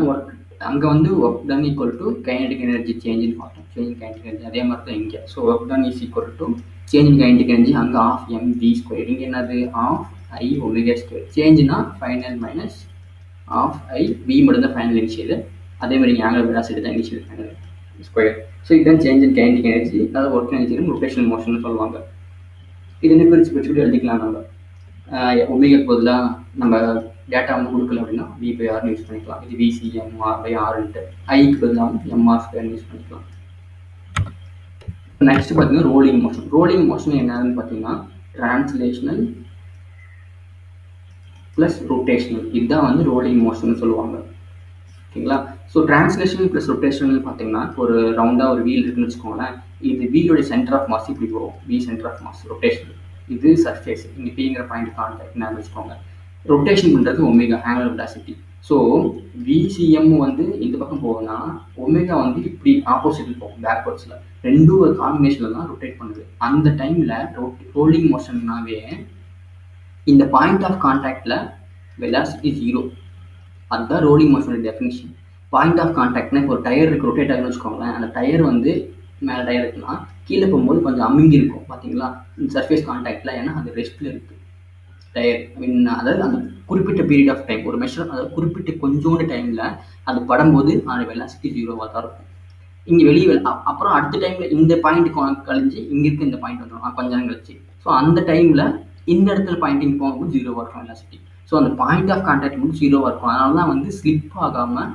அங்கே வந்து work done equal to kinetic energy change in பார்த்தோம், change in kinetic energy. அதே மாதிரி தான் இங்கே. So work done is equal to change in kinetic energy, அங்கே of M V square, இங்கே என்னது ஆஃப் ஐ ஒமேகா ஸ்கொயர். சேஞ்சுனா final minus of I, V மட்டும் தான் ஃபைனல் இனிஷியல், அதே மாதிரி இங்கே ஆங்குலர் வெலாசிட்டி தான் இனிஷியல் ஃபைனல் ஸ்கொயர். ஸோ இதுதான் சேஞ்ச் இன் கைனடிக் எனர்ஜி, அதாவது work energy theorem, rotation motion சொல்லுவாங்க. இது என்ன பிரிச்சு எழுதிக்கலாம் நம்ம. ஒமேகாக்கு பதிலாக நம்ம டேட்டா வந்து கொடுக்கல அப்படின்னா வி பை ஆர்னு யூஸ் பண்ணிக்கலாம், இது விசிஎம்ஆர் பை ஆர்ன்ட்டு. ஐக்கு பதிலாக வந்து எம்ஆர் ஸ்கொயர்னு யூஸ் பண்ணிக்கலாம். நெக்ஸ்ட் பார்த்தீங்கன்னா ரோலிங் மோஷன். ரோலிங் மோஷன் என்னன்னு பார்த்தீங்கன்னா டிரான்ஸ்லேஷனல் ப்ளஸ் ரொட்டேஷனல், இதுதான் வந்து ரோலிங் மோஷன் சொல்லுவாங்க, ஓகேங்களா. ஸோ டிரான்ஸ்லேஷனல் ப்ளஸ் ரொட்டேஷனல் பார்த்தீங்கன்னா ஒரு ரவுண்டாக ஒரு வீல் இருக்குன்னு வச்சுக்கோங்களேன். இது வீலோடைய சென்டர் ஆஃப் மாஸ் இப்படி போகும், V centre of mass rotational. இது சர்ஃபேஸ், இங்கே பிங்கிற பாயிண்ட் கான்டாக்ட்னு வச்சுக்கோங்க. ரொட்டேஷன் பண்ணுறது omega angular velocity. So VCM வந்து இந்த பக்கம் போகுதுன்னா ஒமேகா வந்து இப்படி ஆப்போசிட்டில் போகும், பேக்வர்ட்ஸில். ரெண்டும் ஒரு காம்பினேஷனில் தான் ரொட்டேட் பண்ணுது. அந்த டைமில் ரோலிங் மோஷன்னாவே இந்த பாயிண்ட் ஆஃப் கான்டாக்டில் வெலாசிட்டி 0, அதுதான் ரோலிங் மோஷனோட டெஃபினிஷன். பாயிண்ட் ஆஃப் கான்டாக்ட்னா இப்போ ஒரு டயர் இருக்குது, ரொட்டேட் ஆகுதுன்னு வச்சுக்கோங்களேன். அந்த டயர் வந்து மேலே டயர் இருக்குன்னா கீழே போகும்போது கொஞ்சம் அமுங்கி இருக்கும் பார்த்தீங்களா, இந்த சர்ஃபேஸ் கான்டாக்டில், ஏன்னா அது ரெஸ்ட்டில் இருக்குது. அதாவது அந்த குறிப்பிட்ட பீரியட் ஆஃப் டைம் ஒரு மெஷர், அதாவது குறிப்பிட்ட கொஞ்சோண்டு டைமில் அது படும்போது அந்த வெலாசிட்டி 0வாக தான் இருக்கும். இங்கே வெளியே அப்புறம் அடுத்த டைமில் இந்த பாயிண்ட் கழிஞ்சு இங்கே இருக்க இந்த பாயிண்ட் வந்துடும் கொஞ்ச நேரம் கழிச்சு. ஸோ அந்த டைமில் இந்த இடத்துல பாயிண்டிங் போகும்போது 0வாக இருக்கும் வெலாசிட்டி. ஸோ அந்த பாயிண்ட் ஆஃப் கான்டாக்ட் மட்டும் 0வாக இருக்கும். அதனால தான் வந்து ஸ்லிப் ஆகாமல்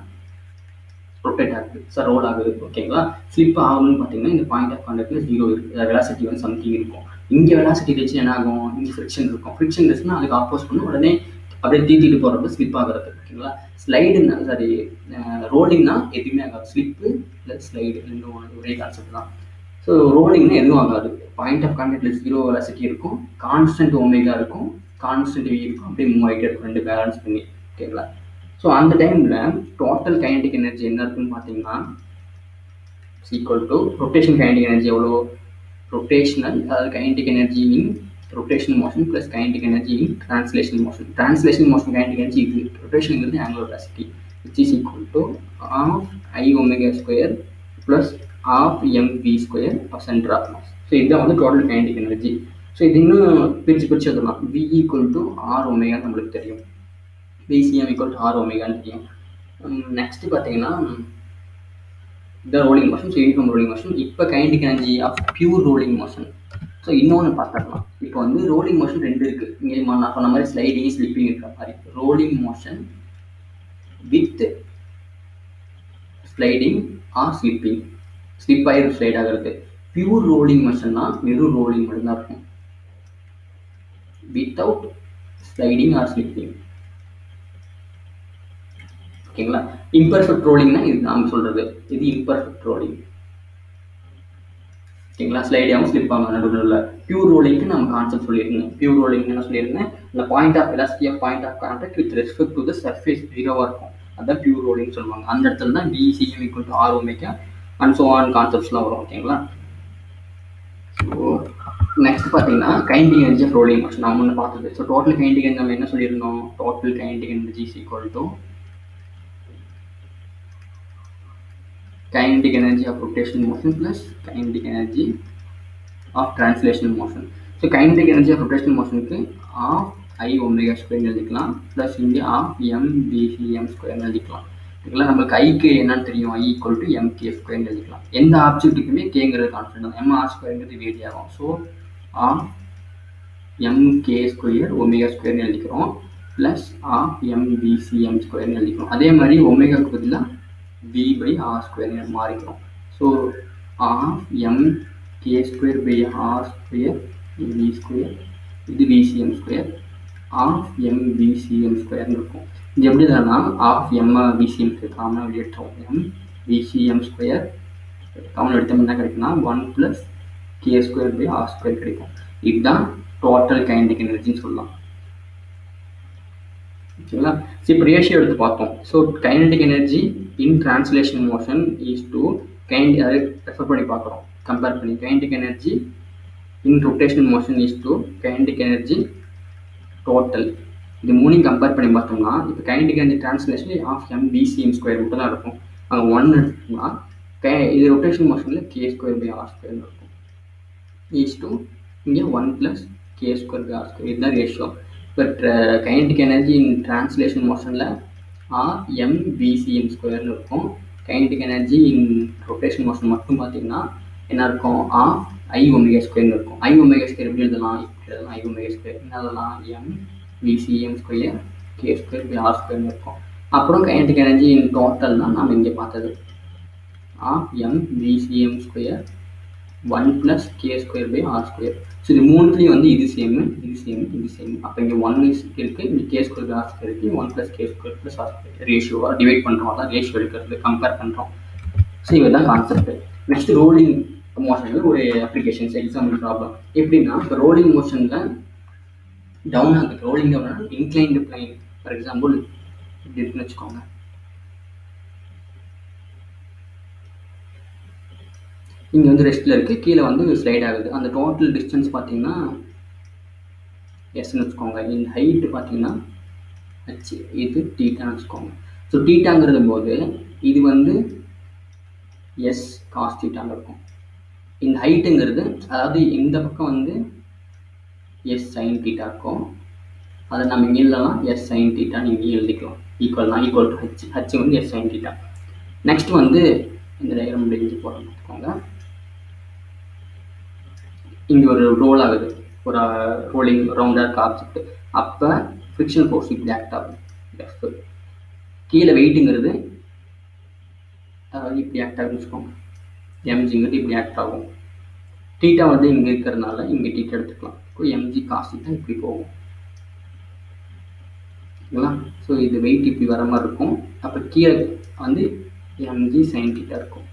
ரொட்டேட் ஆகுது, சார் ரோல் ஆகுது. ஓகேங்களா? ஸ்லிப் ஆகணும்னு பார்த்தீங்கன்னா இந்த பாயிண்ட் ஆஃப் கான்டாக்டில் 0 இருக்குது, வெலாசிட்டி வந்து சம்திங் இருக்கும். இங்கே வெலாசிட்டி வச்சு என்ன ஆகும், இங்கே ஃப்ரிக்ஷன் இருக்கும். ஃப்ரிக்ஷன் இருந்துச்சுன்னா அதுக்கு ஆப்போஸ் பண்ணி உடனே அப்படியே தீட்டிட்டு போகிறப்ப ஸ்லிப் ஆகிறது. ஓகேங்களா? ஸ்லைடுன்னா சாரி ரோலிங்னா எதுவுமே ஆகாது. ஸ்லிப்பு இல்லை ஸ்லைடு ரெண்டும் ஒரே கான்செப்ட் தான். ஸோ ரோலிங்னா எதுவும் ஆகாது. பாயிண்ட் ஆஃப் கான்டாக்டில் 0 வெலாசிட்டி இருக்கும், கான்ஸ்டன்ட் ஒமேகா இருக்கும், கான்ஸ்டன்ட் வி இருக்கும், அப்படியே மூவ் ஆகிட்டே இருக்கும், ரெண்டு பேலன்ஸ் பண்ணி. ஓகேங்களா? ஸோ அந்த டைமில் டோட்டல் கைனடிக் எனர்ஜி என்ன இருக்குன்னு பார்த்தீங்கன்னா equal to rotation kinetic energy எவ்வளோ, ரொட்டேஷனல் அதாவது kinetic energy in rotational motion plus kinetic energy in translation motion. Translation motion kinetic energy இது, ரொட்டேஷனுங்கிறது angular velocity, which is equal to of I omega square plus of M V square of centre of mass. So இதுதான் வந்து total kinetic energy. So இது இன்னும் பிரித்து எழுதலாம். V equal to R omega நம்மளுக்கு தெரியும், VCM equal to R omega தெரியும். Next பார்த்தீங்கன்னா இந்த rolling motion, so uniform rolling motion. இப்போ kinetic energy of pure rolling motion. So இன்னொன்று பார்த்துக்கலாம். இப்போ வந்து ரோலிங் மோஷன் ரெண்டு இருக்குது. இங்கே நான் சொன்ன மாதிரி ஸ்லைடிங் ஸ்லிப்பிங் இருக்கிற மாதிரி rolling motion with sliding or slipping. Slip ஆகி ஸ்லைட் ஆகிறது. பியூர் ரோலிங் மோஷன்னா வெறும் ரோலிங் மட்டும்தான் இருக்கும், வித்தவுட் ஸ்லைடிங் ஆர் ஸ்லிப்பிங். ஓகேங்களா? இம்பர்ஃபெக்ட் ரோலிங்னா இது நாம் சொல்றது, இது இம்பர்ஃபெக்ட் ரோலிங். ஓகேங்களா? ஸ்லைடாகவும் ஸ்லிப் ஆகும் நடுவில். பியூர் ரோலிங்க்கு நம்ம கான்செப்ட் சொல்லியிருந்தேன். பியூர் ரோலிங் என்ன சொல்லியிருந்தேன், இந்த point of velocity of point of contact with respect to the surface 0வாக இருக்கும். அதான் பியூர் ரோலிங் சொல்லுவாங்க. அந்த இடத்துல தான் VCM equal to R omega and so on கான்செப்ட்ஸ்லாம் வரும். ஓகேங்களா? ஸோ நெக்ஸ்ட் பார்த்தீங்கன்னா kinetic energy of rolling motion நம்ம முன்ன பார்த்தது. ஸோ டோட்டல் கைனடிக் எனர்ஜி நம்ம என்ன சொல்லியிருந்தோம், total kinetic energy is equal to kinetic energy of rotational motion plus kinetic energy of translational motion. So kinetic energy of rotational motion க்கு of I omega square எழுதிக்கலாம் plus இங்கே of m square எழுதிக்கலாம். இதுல நமக்கு ஐக்கு என்னன்னு தெரியும், I equal to mk square எழுதிக்கலாம். எந்த ஆப்ஜெக்ட்டுக்குமே கேங்கிறது கான்ஸ்டன்ட் தான், mr ஸ்கொயர்ங்கிறது வேரி ஆகும். So of mk square omega ஸ்கொயர்னு எழுதிக்கிறோம் plus of mvcm ஸ்கொயர்னு எழுதிக்கிறோம். அதே மாதிரி ஒமேகாக்கு பதிலாக v by r square மாறிக்கிறோம். So of mk square by r square v square, இது VCM ஸ்கொயர் ஆஃப் mvcm ஸ்கொயர்னு இருக்கும். இது எப்படி தானா ஆஃப் VCM ஸ்கொயர் காமனாக வெளியேற்றோம், mvcm ஸ்கொயர் காமன் எடுத்தோம் என்ன கிடைக்குன்னா 1 + k square by r square கிடைக்கும். இதுதான் டோட்டல் கைனடிக் எனர்ஜின்னு சொல்லலாம். ஓகேங்களா? ஸோ இப்போ ரேஷியோ எடுத்து பார்த்தோம். So kinetic energy in translation motion is to அதை ரெஃபர் பண்ணி பார்க்குறோம், கம்பேர் பண்ணி. Kinetic energy in rotational motion is to kinetic energy total. இது மூணையும் கம்பேர் பண்ணி பார்த்தோம்னா இப்போ kinetic energy translation of mvcm square மட்டும் தான் இருக்கும். அங்கே 1 எடுத்தோம்னா இது ரொட்டேஷன் மோஷனில் k ஸ்கொயர் பை r ஸ்கொயர்னு இருக்கும். இஸ் டு இங்கே 1 + k square by r square, இதுதான் ratio. But kinetic energy in translation மோஷனில் mvcm ஸ்கொயர்னு இருக்கும். Kinetic energy in rotation motion மட்டும் பார்த்தீங்கன்னா என்ன இருக்கும், I omega ஸ்கொயர்னு இருக்கும். I omega ஸ்கொயர் எப்படி எழுதலாம், I omega ஸ்கொயர் என்ன எழுதலாம், mvcm square k square by r ஸ்கொயர்னு இருக்கும். அப்புறம் கைனடிக் எனர்ஜி இன் டோட்டல் தான் நம்ம இங்கே பார்த்தது, mvcm square 1 + k square by r square. So இது மூணுத்துலேயும் வந்து இது சேம், இது சேம், இது சேம். அப்போ இங்கே 1 இருக்குது, இங்கே k square by r square இருக்குது, 1 + k ஸ்கொயர் + r ஸ்கொயர் ரேஷியோவாக டிவைட் பண்ணுறோம். அதான் ரேஷியோ எடுக்கிறது, கம்பேர் பண்ணுறோம். ஸோ இதுதான் கான்செப்ட். நெக்ஸ்ட் ரோலிங் மோஷனுக்கு ஒரு அப்ளிகேஷன்ஸ் எக்ஸாம்பிள் ப்ராப்ளம் எப்படின்னா, இப்போ ரோலிங் மோஷனில் டவுன் ஆகுது, rolling down inclined plane. For example இப்படி இருக்குன்னு வச்சுக்கோங்க. இங்கே வந்து ரெஸ்ட்டில் இருக்குது, கீழே வந்து ஸ்லைட் ஆகுது. அந்த டோட்டல் டிஸ்டன்ஸ் பார்த்தீங்கன்னா எஸ்ன்னு வச்சுக்கோங்க. இந்த ஹைட்டு பார்த்தீங்கன்னா h, இது தீட்டான்னு வச்சுக்கோங்க. ஸோ தீட்டாங்கிறது போது இது வந்து எஸ் காஸ் தீட்டான்னு இருக்கும். இந்த ஹைட்டுங்கிறது அதாவது இந்த பக்கம் வந்து எஸ் சைன் தீட்டா இருக்கும், அதை நம்ம இங்கே எழுதலாம் எஸ் சைன் தீட்டா நீங்கள் எழுதிக்கலாம். ஈக்குவல் டு ஹச் வந்து எஸ் சைன் தீட்டா. நெக்ஸ்ட் வந்து இந்த டயக்ராம் முடிஞ்சு போகிறோம் பார்த்துக்கோங்க. இங்கே ஒரு ரோல் ஆகுது, ஒரு ரோலிங் ரவுண்டாக இருக்க ஆப்ஜெக்ட். அப்போ ஃப்ரிக்ஷன் ஃபோர்ஸ் இப்படி ஆக்ட் ஆகும். எஃப் கீழே வெயிட்டுங்கிறது இப்படி ஆக்ட் ஆகுன்னு வச்சுக்கோங்க. எம்ஜிங்கிறது இப்படி ஆக்ட் ஆகும். தீட்டா வந்து இங்கே இருக்கிறதுனால இங்கே தீட்டா எடுத்துக்கலாம். இப்போ எம்ஜி காஸ் தீட்டா இப்படி போகும். ஓகேங்களா? ஸோ இது வெயிட் இப்படி வர மாதிரி இருக்கும். அப்போ கீழே வந்து எம்ஜி சைன் தீட்டா இருக்கும்.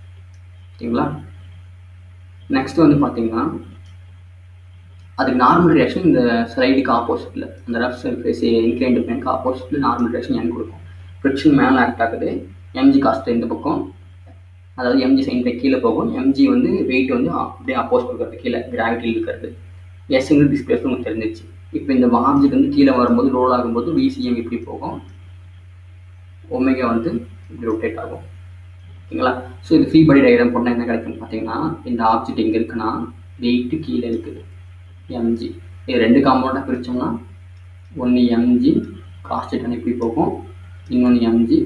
ஓகேங்களா? நெக்ஸ்ட் வந்து பார்த்தீங்கன்னா அதுக்கு நார்மல் ரியாக்ஷன் இந்த ஸ்லைடுக்கு ஆப்போசிட்டில், அந்த ரஃப் சர்ஃபேஸ் இன்க்ளைன்டு பிளேனுக்கு ஆப்போசிட்டில் நார்மல் ரியாக்ஷன் என் கொடுக்கும். ஃப்ரிக்ஷன் மேலே ஆக்ட் ஆகுது, எம்ஜி காஸ்ட் இந்த பக்கம், அதாவது எம்ஜி சைன் கீழே போகும். எம்ஜி வந்து வெயிட் வந்து அப்படியே அப்போஸ் கொடுக்குறது, கீழே கிராவிட்டியில் இருக்கிறது. எஸ்ங்கிறது டிஸ்பிளேஸ்மெண்ட் உங்களுக்கு தெரிஞ்சிச்சு. இப்போ இந்த ஆப்ஜெக்ட் வந்து கீழே வரும்போது ரோல் ஆகும்போது விசிஎம் இப்படி போகும், ஒமேகா வந்து இப்படி ரொட்டேட் ஆகும். ஓகேங்களா? ஸோ இது ஃப்ரீ பாடி டயக்ராம் போட்டால் என்ன கிடைக்குன்னு பார்த்தீங்கன்னா, இந்த ஆப்ஜெக்ட் எங்கே இருக்குன்னா வெயிட்டு கீழே இருக்குது எம்ஜி. இது ரெண்டு காம்பவுண்டாக பிரித்தோம்னா ஒன்று எம்ஜி காஸ் தீட்டான்னு இப்படி போகும், இன்னொன்று எம்ஜி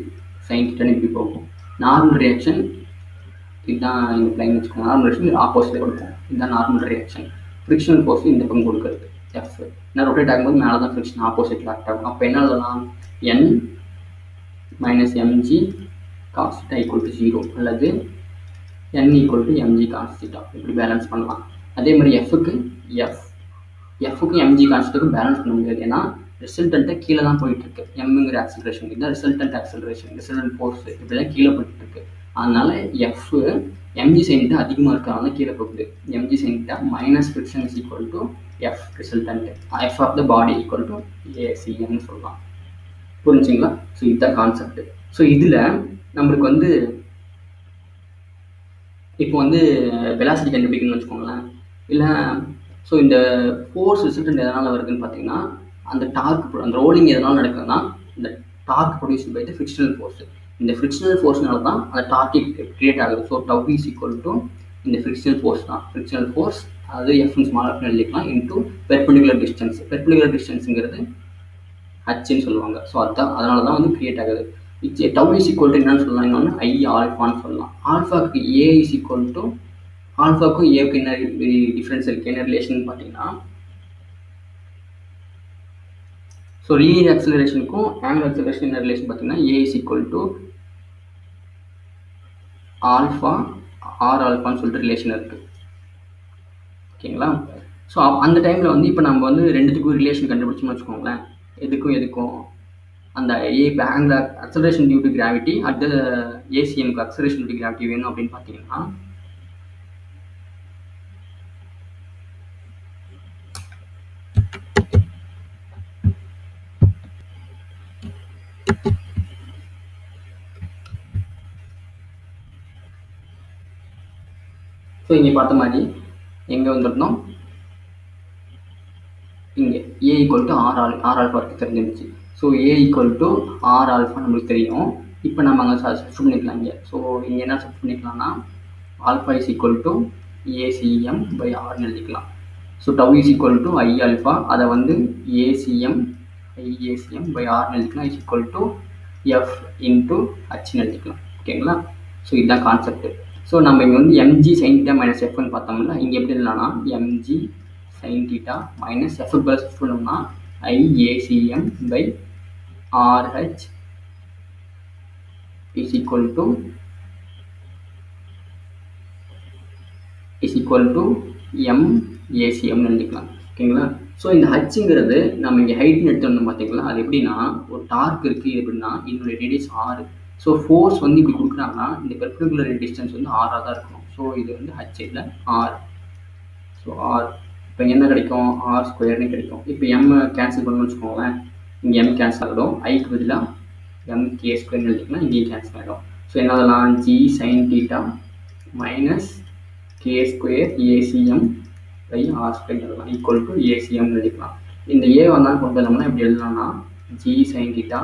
சைன் தீட்டான்னு இப்படி போகும். நார்மல் ரியாக்ஷன் இதுதான் இந்த பிளைன் வச்சுக்கோங்க. நார்மல் ரியாக்ஷன் ஆப்போசிட்டில் கொடுக்கும். இதுதான் நார்மல் ரியாக்ஷன். ஃப்ரிக்ஷனல் ஃபோர்ஸ் இந்த பக்கம் கொடுக்குறது எஃப். ஏன்னா ரொட்டேட் ஆகும்போது மேலே தான் ஃப்ரிக்ஷன் ஆப்போசிட்டில் ஆக்ட் ஆகும். அப்போ என்ன எழுதலாம்? N minus M G cos theta equal to 0 அல்லது N equal to M G cos theta, இப்படி பேலன்ஸ் பண்ணலாம். அதே மாதிரி எஃப்க்கு எம்ஜி கான்ஸ்ட்டுக்கு பேலன்ஸ் பண்ண முடியாது. ஏன்னா ரிசல்டண்ட்டை கீழே தான் போயிட்டுருக்கு. எம்ங்கிற ஆக்சிலரேஷன் இதுதான் ரிசல்டன்ட் ஆக்சிலரேஷன், ரிசல்டன்ட் ஃபோர்ஸ் இப்படிலாம் கீழே போயிட்டுருக்கு. அதனால எஃப் எம்ஜி சைன் அதிகமாக இருக்கிறனால கீழே போகுது. M G sine minus friction is equal to F resultant. F of the body equal to ஏசிஎம்னு சொல்லலாம். புரிஞ்சுங்களா? ஸோ இதுதான் கான்செப்ட். ஸோ இதில் நம்மளுக்கு வந்து இப்போ வந்து வெலாசிட்டி கண்டுபிடிக்கணும்னு வச்சுக்கோங்களேன். இல்லை ஸோ இந்த ஃபோர்ஸ் ரிசல்டன்ட் எதனால் வருதுன்னு பார்த்தீங்கன்னா, அந்த டார்க், அந்த ரோலிங் எதனால் நடக்குதுன்னா இந்த torque produce by the frictional force. இந்த ஃப்ரிக்ஷனல் ஃபோர்ஸ்னால தான் அந்த டார்க் கிரியேட் ஆகுது. So tau is equal to இந்த ஃப்ரிக்ஷனல் ஃபோர்ஸ் தான். ஃப்ரிக்ஷனல் ஃபோர்ஸ் அது எஃப்னு ஸ்மால் எழுதிக்கலாம் இன்டூ பெர்பெண்டிகுலர் டிஸ்டன்ஸ். பெர்பெண்டிகுலர் டிஸ்டன்ஸுங்கிறது ஹச்ன்னு சொல்லுவாங்க. ஸோ அதுதான், அதனால தான் வந்து கிரியேட் ஆகுது. டவ் இஸ் ஈக்குவல் டு என்னன்னு சொல்லலாம், இன்னொன்று ஐ ஆல்ஃபான்னு சொல்லலாம். ஆல்ஃபாக்கு ஏ இஸ் ஈக்குவல் டு, ஆல்ஃபாக்கும் ஏக்கு என்ன டிஃப்ரென்ஸ் இருக்குது, என்ன ரிலேஷன் பார்த்தீங்கன்னா, ஸோ லீனியர் ஆக்சிலரேஷனுக்கும் ஆங்குலர் ஆக்சிலரேஷன் என்ன ரிலேஷன் பார்த்தீங்கன்னா, A is equal to alpha R ஆல்ஃபான்னு சொல்லிட்டு ரிலேஷன் இருக்குது. ஓகேங்களா? ஸோ அந்த டைமில் வந்து இப்போ நம்ம வந்து ரெண்டுத்துக்கும் ரிலேஷன் கண்டுபிடிச்சோம்னு வச்சுக்கோங்களேன். எதுக்கும் அந்த A angular acceleration due to gravity at the ஏசிஎம்க்கு அக்சலரேஷன் டியூ டு கிராவிட்டி வேணும் அப்படின்னு பார்த்தீங்கன்னா, ஸோ இங்கே பார்த்த மாதிரி எங்கே வந்துருந்தோம், இங்கே A equal to R alpha தெரிஞ்சிருந்துச்சு. So A equal to R alpha நம்மளுக்கு தெரியும். இப்போ நம்ம அங்கே சப்ஸ்டிட் பண்ணிக்கலாம் இங்கே. ஸோ இங்கே என்ன சப்ஸ்டிட் பண்ணிக்கலாம்னா, alpha is equal to ACM by ஆர்னு எழுதிக்கலாம். So tau is equal to I alpha, அதை வந்து ஏசிஎம் பை ஆர்னு எழுதிக்கலாம் is equal to F into ஹச்னு எழுதிக்கலாம். ஓகேங்களா? ஸோ இதுதான் கான்செப்ட். ஸோ நம்ம இங்கே வந்து எம்ஜி சைன் தீட்டா மைனஸ் எஃப்னு பார்த்தோம்ல, இங்கே எப்படி இல்லைனா MG sin theta minus f plus f பண்ணோம்னா IACM by RH is equal to MACM எழுதிக்கலாம். ஓகேங்களா? ஸோ இந்த ஹச்சுங்கிறது நம்ம இங்கே ஹைட்னு எடுத்துருந்தோம் பார்த்தீங்களா, அது எப்படின்னா ஒரு டார்க் இருக்குது எப்படின்னா இதனுடைய ரேடியஸ் ஆர். ஸோ ஃபோர்ஸ் வந்து இப்படி கொடுக்குறாங்கன்னா இந்த பெர்பெண்டிகுலர் டிஸ்டன்ஸ் வந்து ஆராக தான் இருக்கணும். ஸோ இது வந்து ஹச் இல்லை ஆர். ஸோ ஆர் இப்போ என்ன கிடைக்கும், ஆர் ஸ்கொயர்னு கிடைக்கும். இப்போ எம் கேன்சல் பண்ணணும்னு வச்சுக்கோங்களேன், இங்கே எம் கேன்சல் ஆகிடும், ஐக்கு பதிலாக எம்கே ஸ்கொயர்னு எழுதிக்கலாம், இங்கேயும் கேன்சல் ஆகிடும். ஸோ என்ன அதெல்லாம் G sine theta minus K square ACM by R square எழுதலாம் ஈக்குவல் டு ஏசிஎம் எழுதிக்கலாம். இந்த ஏ வந்தாலும் கொண்டு வந்தோம்னா எப்படி எழுதலாம்னா G sine theta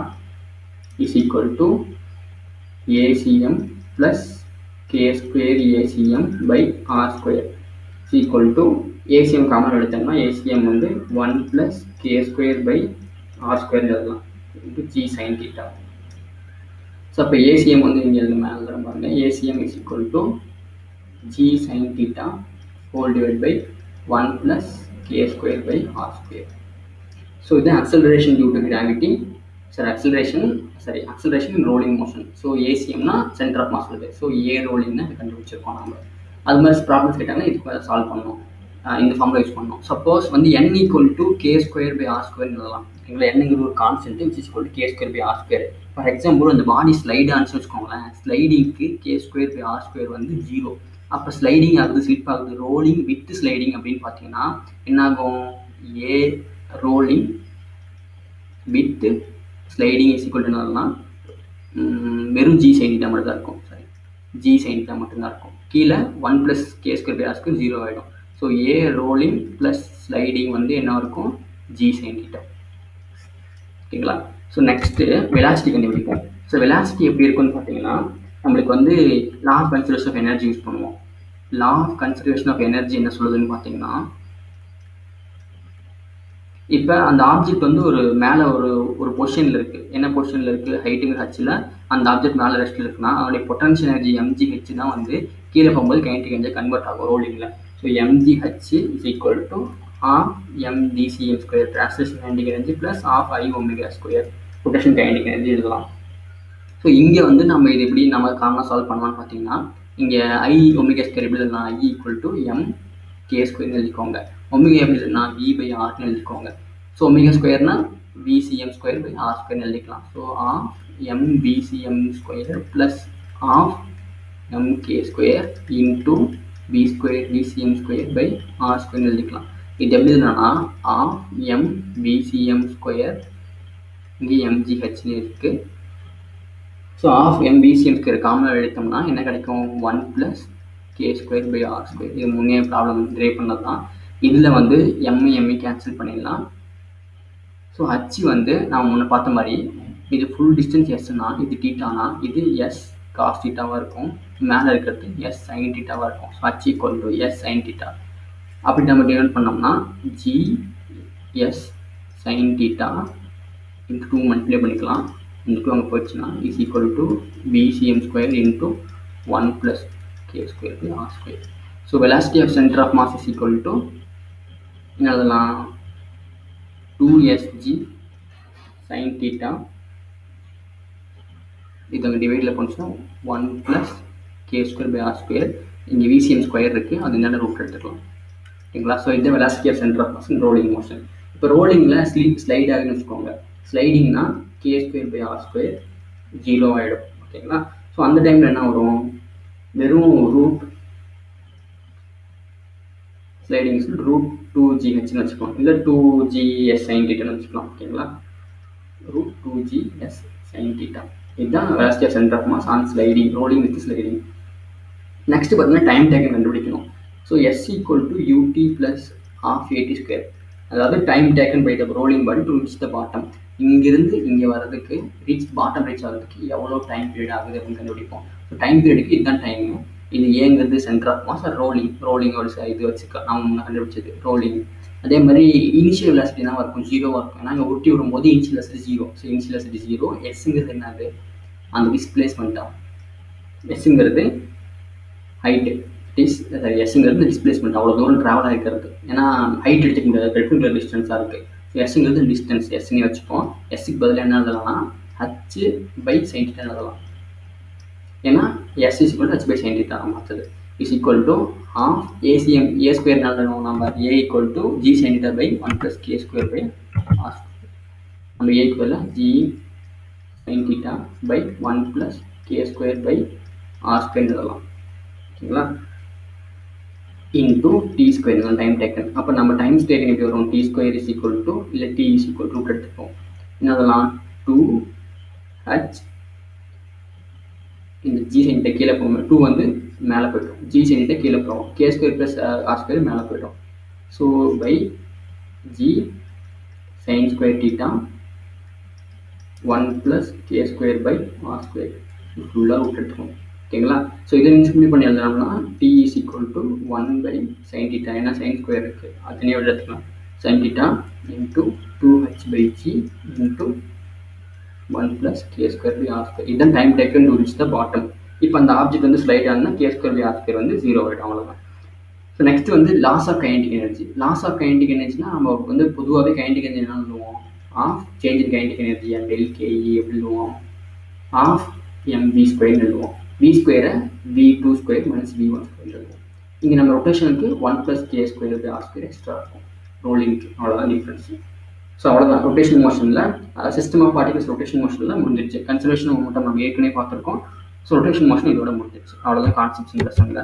is equal to ACM plus K square ACM by R square equal to ACM common எடுத்தோம்னா ACM வந்து 1 + k² பை ஆர் ஸ்கொயர் எழுதலாம் into G sine theta. So அப்போ ஏசிஎம் வந்து இங்கே எழுத மேலே எழுதுற பாருங்க, ACM is equal to G sine theta whole divide by 1 + k square by R square. So இது acceleration due to gravity, acceleration in rolling motion. So ஏசிஎம்னா centre of mass வருது. ஸோ ஏ ரோலிங்னு கண்டுபிடிச்சிருக்கோம் நம்ம. அது மாதிரி ப்ராப்ளம்ஸ் கேட்டாங்கன்னா இதுக்கு மேலே சால்வ் பண்ணணும், இந்த ஃபார்முலா யூஸ் பண்ணணும். சப்போஸ் வந்து n = k square by R square எழுதலாம். ஓகேங்களா, என்னங்கிறது ஒரு constant which is equal to k square by R square. For example அந்த பாடி ஸ்லைட் ஆனிச்சு வச்சுக்கோங்களேன், ஸ்லைடிங்க்கு k square by R square வந்து 0. அப்போ ஸ்லைடிங் ஆகுது, ஸ்லிப் ஆகுது, ரோலிங் வித் ஸ்லைடிங் அப்படின்னு பார்த்தீங்கன்னா என்னாகும், A rolling with sliding is equal to என்னன்னா வெறும் ஜி சைன் தீட்டா மட்டும் தான் இருக்கும். சாரி, ஜி சைன் தீட்டா மட்டும்தான் இருக்கும். கீழே 1 + k square by R square 0 ஆகிடும். So A rolling plus sliding வந்து என்ன இருக்கும், ஜி சைன் தீட்டா. ஓகேங்களா. ஸோ நெக்ஸ்ட்டு வெலாசிட்டி கண்டுபிடிப்போம். ஸோ வெலாசிட்டி எப்படி இருக்குன்னு பார்த்தீங்கன்னா நம்மளுக்கு வந்து law of conservation of energy use பண்ணுவோம். Law of conservation of energy என்ன சொல்லுதுன்னு பார்த்தீங்கன்னா, இப்போ அந்த ஆப்ஜெக்ட் வந்து ஒரு மேலே ஒரு பொசிஷனில் இருக்குது. என்ன பொசிஷனில் இருக்குது, ஹைட்டுங்கிற ஹச்சில் அந்த ஆப்ஜெக்ட் மேலே ரெஸ்ட்டில் இருக்குன்னா அதோடைய பொட்டன்ஷியல் எனர்ஜி mgh தான் வந்து கீழே போகும்போது கைனடிக் எனர்ஜி கன்வெர்ட் ஆகும் ரோலிங்கில். So mgh is equal to ½ mdcm² translation kinetic energy plus ½ I⍵² rotation kinetic energy எழுதலாம். ஸோ இங்கே வந்து நம்ம இது எப்படி நம்ம காமனாக சால்வ் பண்ணலாம்னு பார்த்தீங்கன்னா, இங்கே I⍵² எப்படி எழுதலாம், I = mk² எழுதிக்கோங்க. ஒமேகா எப்படி எழுதுனா V/Rன்னு எழுதிக்கோங்க. ஸோ ஒமேகா ஸ்கொயர்னா Vcm²/R² எழுதிக்கலாம். So ½ mVcm² plus ½ mk² into V²Vcm²/R² எழுதிக்கலாம். இது எப்படி எழுதுனா ½ mVcm², இங்கே mgh இருக்குது. ஸோ ½ mVcm² காமனாக எடுத்தோம்னா என்ன கிடைக்கும், 1 + k²/R². இது முன்னே ப்ராப்ளம் ட்ரைவ் பண்ணது தான். இதில் வந்து எம்ஐ கேன்சல் பண்ணிடலாம். ஸோ ஹச் வந்து நான் முன்ன பார்த்த மாதிரி இது ஃபுல் டிஸ்டன்ஸ் எஸ்னா இது தீட்டானா இது எஸ் காஸ் தீட்டாவாக இருக்கும், மேலே இருக்கிறது எஸ் சைன் தீட்டாவாக இருக்கும். So H = S sine theta. அப்படி நம்ம டிவைட் பண்ணோம்னா G S sine theta into 2 multiply பண்ணிக்கலாம். இந்த 2 அங்கே போயிடுச்சுன்னா is equal to Vcm² into 1 + k²/R². So velocity of centre of mass is equal to என்ன எழுதலாம், 2sg sin theta. இது அங்கே டிவைடில் போச்சுன்னா 1 + k²/R². இங்கே Vcm² இருக்குது, அது என்னென்ன ரூட் எடுத்துக்கலாம். ஓகேங்களா. ஸோ இது velocity of centre of mass in rolling motion. இப்போ ரோலிங்கில் ஸ்லைட் ஆகுதுன்னு வச்சுக்கோங்க, ஸ்லைடிங்னா k²/R² 0 ஆகிடும். ஓகேங்களா. ஸோ அந்த டைமில் என்ன வரும், வெறும் ரூட் ஸ்லைடிங் √2gh வச்சுக்கலாம், இல்லை 2gs sin θ வச்சுக்கலாம். ஓகேங்களா, √2gs sin θ. இதுதான் velocity of centre of mass on sliding, rolling with sliding. Next பார்த்தீங்கன்னா டைம் டேக்கன் கண்டுபிடிக்கணும். So s = ut + ½ at². அதாவது time taken by the rolling body to reach the bottom. இங்கிருந்து இங்கே வர்றதுக்கு bottom reach ஆகிறதுக்கு எவ்வளோ time period ஆகுது அப்படின்னு கண்டுபிடிப்போம். ஸோ டைம் பீரியடுக்கு இதுதான் டைம். இது ஏங்கிறது சென்டர் ஆஃப் மாஸ், ரோலிங்கோட இது வச்சுக்க நம்ம முன்னே கண்டுபிடிச்சது ரோலிங். அதே மாதிரி இனிஷியல் வெலாசிட்டி தான் இருக்கும், 0வாக இருக்கும். ஏன்னா இங்கே உருட்டி விடும்போது initial velocity 0. So initial velocity 0. எஸ்ங்கிறது என்னது, அந்த டிஸ்பிளேஸ்மெண்ட்டாக. எஸ்ங்கிறது ஹைட்டு, எஸ்ங்கிறது டிஸ்பிளேஸ்மெண்ட், அவ்வளோ தூரம் ட்ராவல் ஆகிருக்கிறது. ஏன்னா ஹைட் எடுத்துக்க முடியாது, பெர்பெண்டிகுலர் டிஸ்டன்ஸாக இருக்குது. ஸோ எஸ்ங்கிறது டிஸ்டன்ஸ், எஸ்ன்னு வச்சுப்போம். எஸ்ஸுக்கு பதில் என்ன எழுதலாம்னா h/sin θ எழுதலாம். ஏன்னா s = h/sin θ மாற்றுது. Is equal to ½ ACM A² எழுதணும் நம்ம. A = g sin θ / 1 + k²/R². நம்ம A க்கு பதிலாக g sin θ / 1 + k²/R² எழுதலாம். ஓகேங்களா. Into t² time taken. அப்போ நம்ம டைம் டேக்கன் எப்படி வரும், t² = இல்லை t = ரூட் எடுத்துப்போம். என்னதெல்லாம் 2h இந்த g sin θ கீழே போகும், 2 வந்து மேலே போய்டும், g sin θ கீழே போகும், k² + R² மேலே போய்டும். So by g sin² θ 1 + k²/R². ஃபுல்லாக ரூட் எடுத்துக்கோம். ஓகேங்களா. ஸோ இதை சிம்பிளை பண்ணி எழுதலாம்னா t = 1/sin θ. ஏன்னா sin² இருக்குது, அது தனியாக எடுத்துக்கலாம். sin theta into 2h/g into 1 plus k square by r square. இதுதான் time taken to reach the bottom. இப்போ அந்த ஆப்ஜெக்ட் வந்து ஸ்லைட் ஆனால் k square by r square வந்து 0 ஆகிடும், அவ்வளோதான். ஸோ நெக்ஸ்ட் வந்து loss of kinetic energy. Loss of kinetic எனர்ஜினா நம்ம வந்து பொதுவாகவே கைனடிக் எனர்ஜி என்ன சொல்லுவோம், of change in kinetic energy and ΔKE எப்படி சொல்லுவோம், ஆஃப் mv ஸ்கொயர் எழுதுவோம். v ஸ்கொயரை v2 square minus v1 square எழுதுவோம். இங்கே நம்ம ரொட்டேஷனுக்கு 1 plus k square by R square extra இருக்கும் ரோலிங்க்கு, அவ்வளோதான் டிஃப்ரென்ஸ். ஸோ அவ்வளோதான் ரொட்டேஷன் மோஷனில், சிஸ்டம் ஆஃப் பார்ட்டிகல்ஸ் ரொட்டேஷன் மோஷனில் முடிஞ்சிருச்சு. கன்சர்வேஷன் மொமெண்டம் நம்ம ஏற்கனவே பார்த்துருக்கோம். ஸோ ரொட்டேஷன் மோஷன் இதோட முடிஞ்சிருச்சு. அவ்வளோதான் கான்செப்ட்ஸ் இந்த லெசனில்.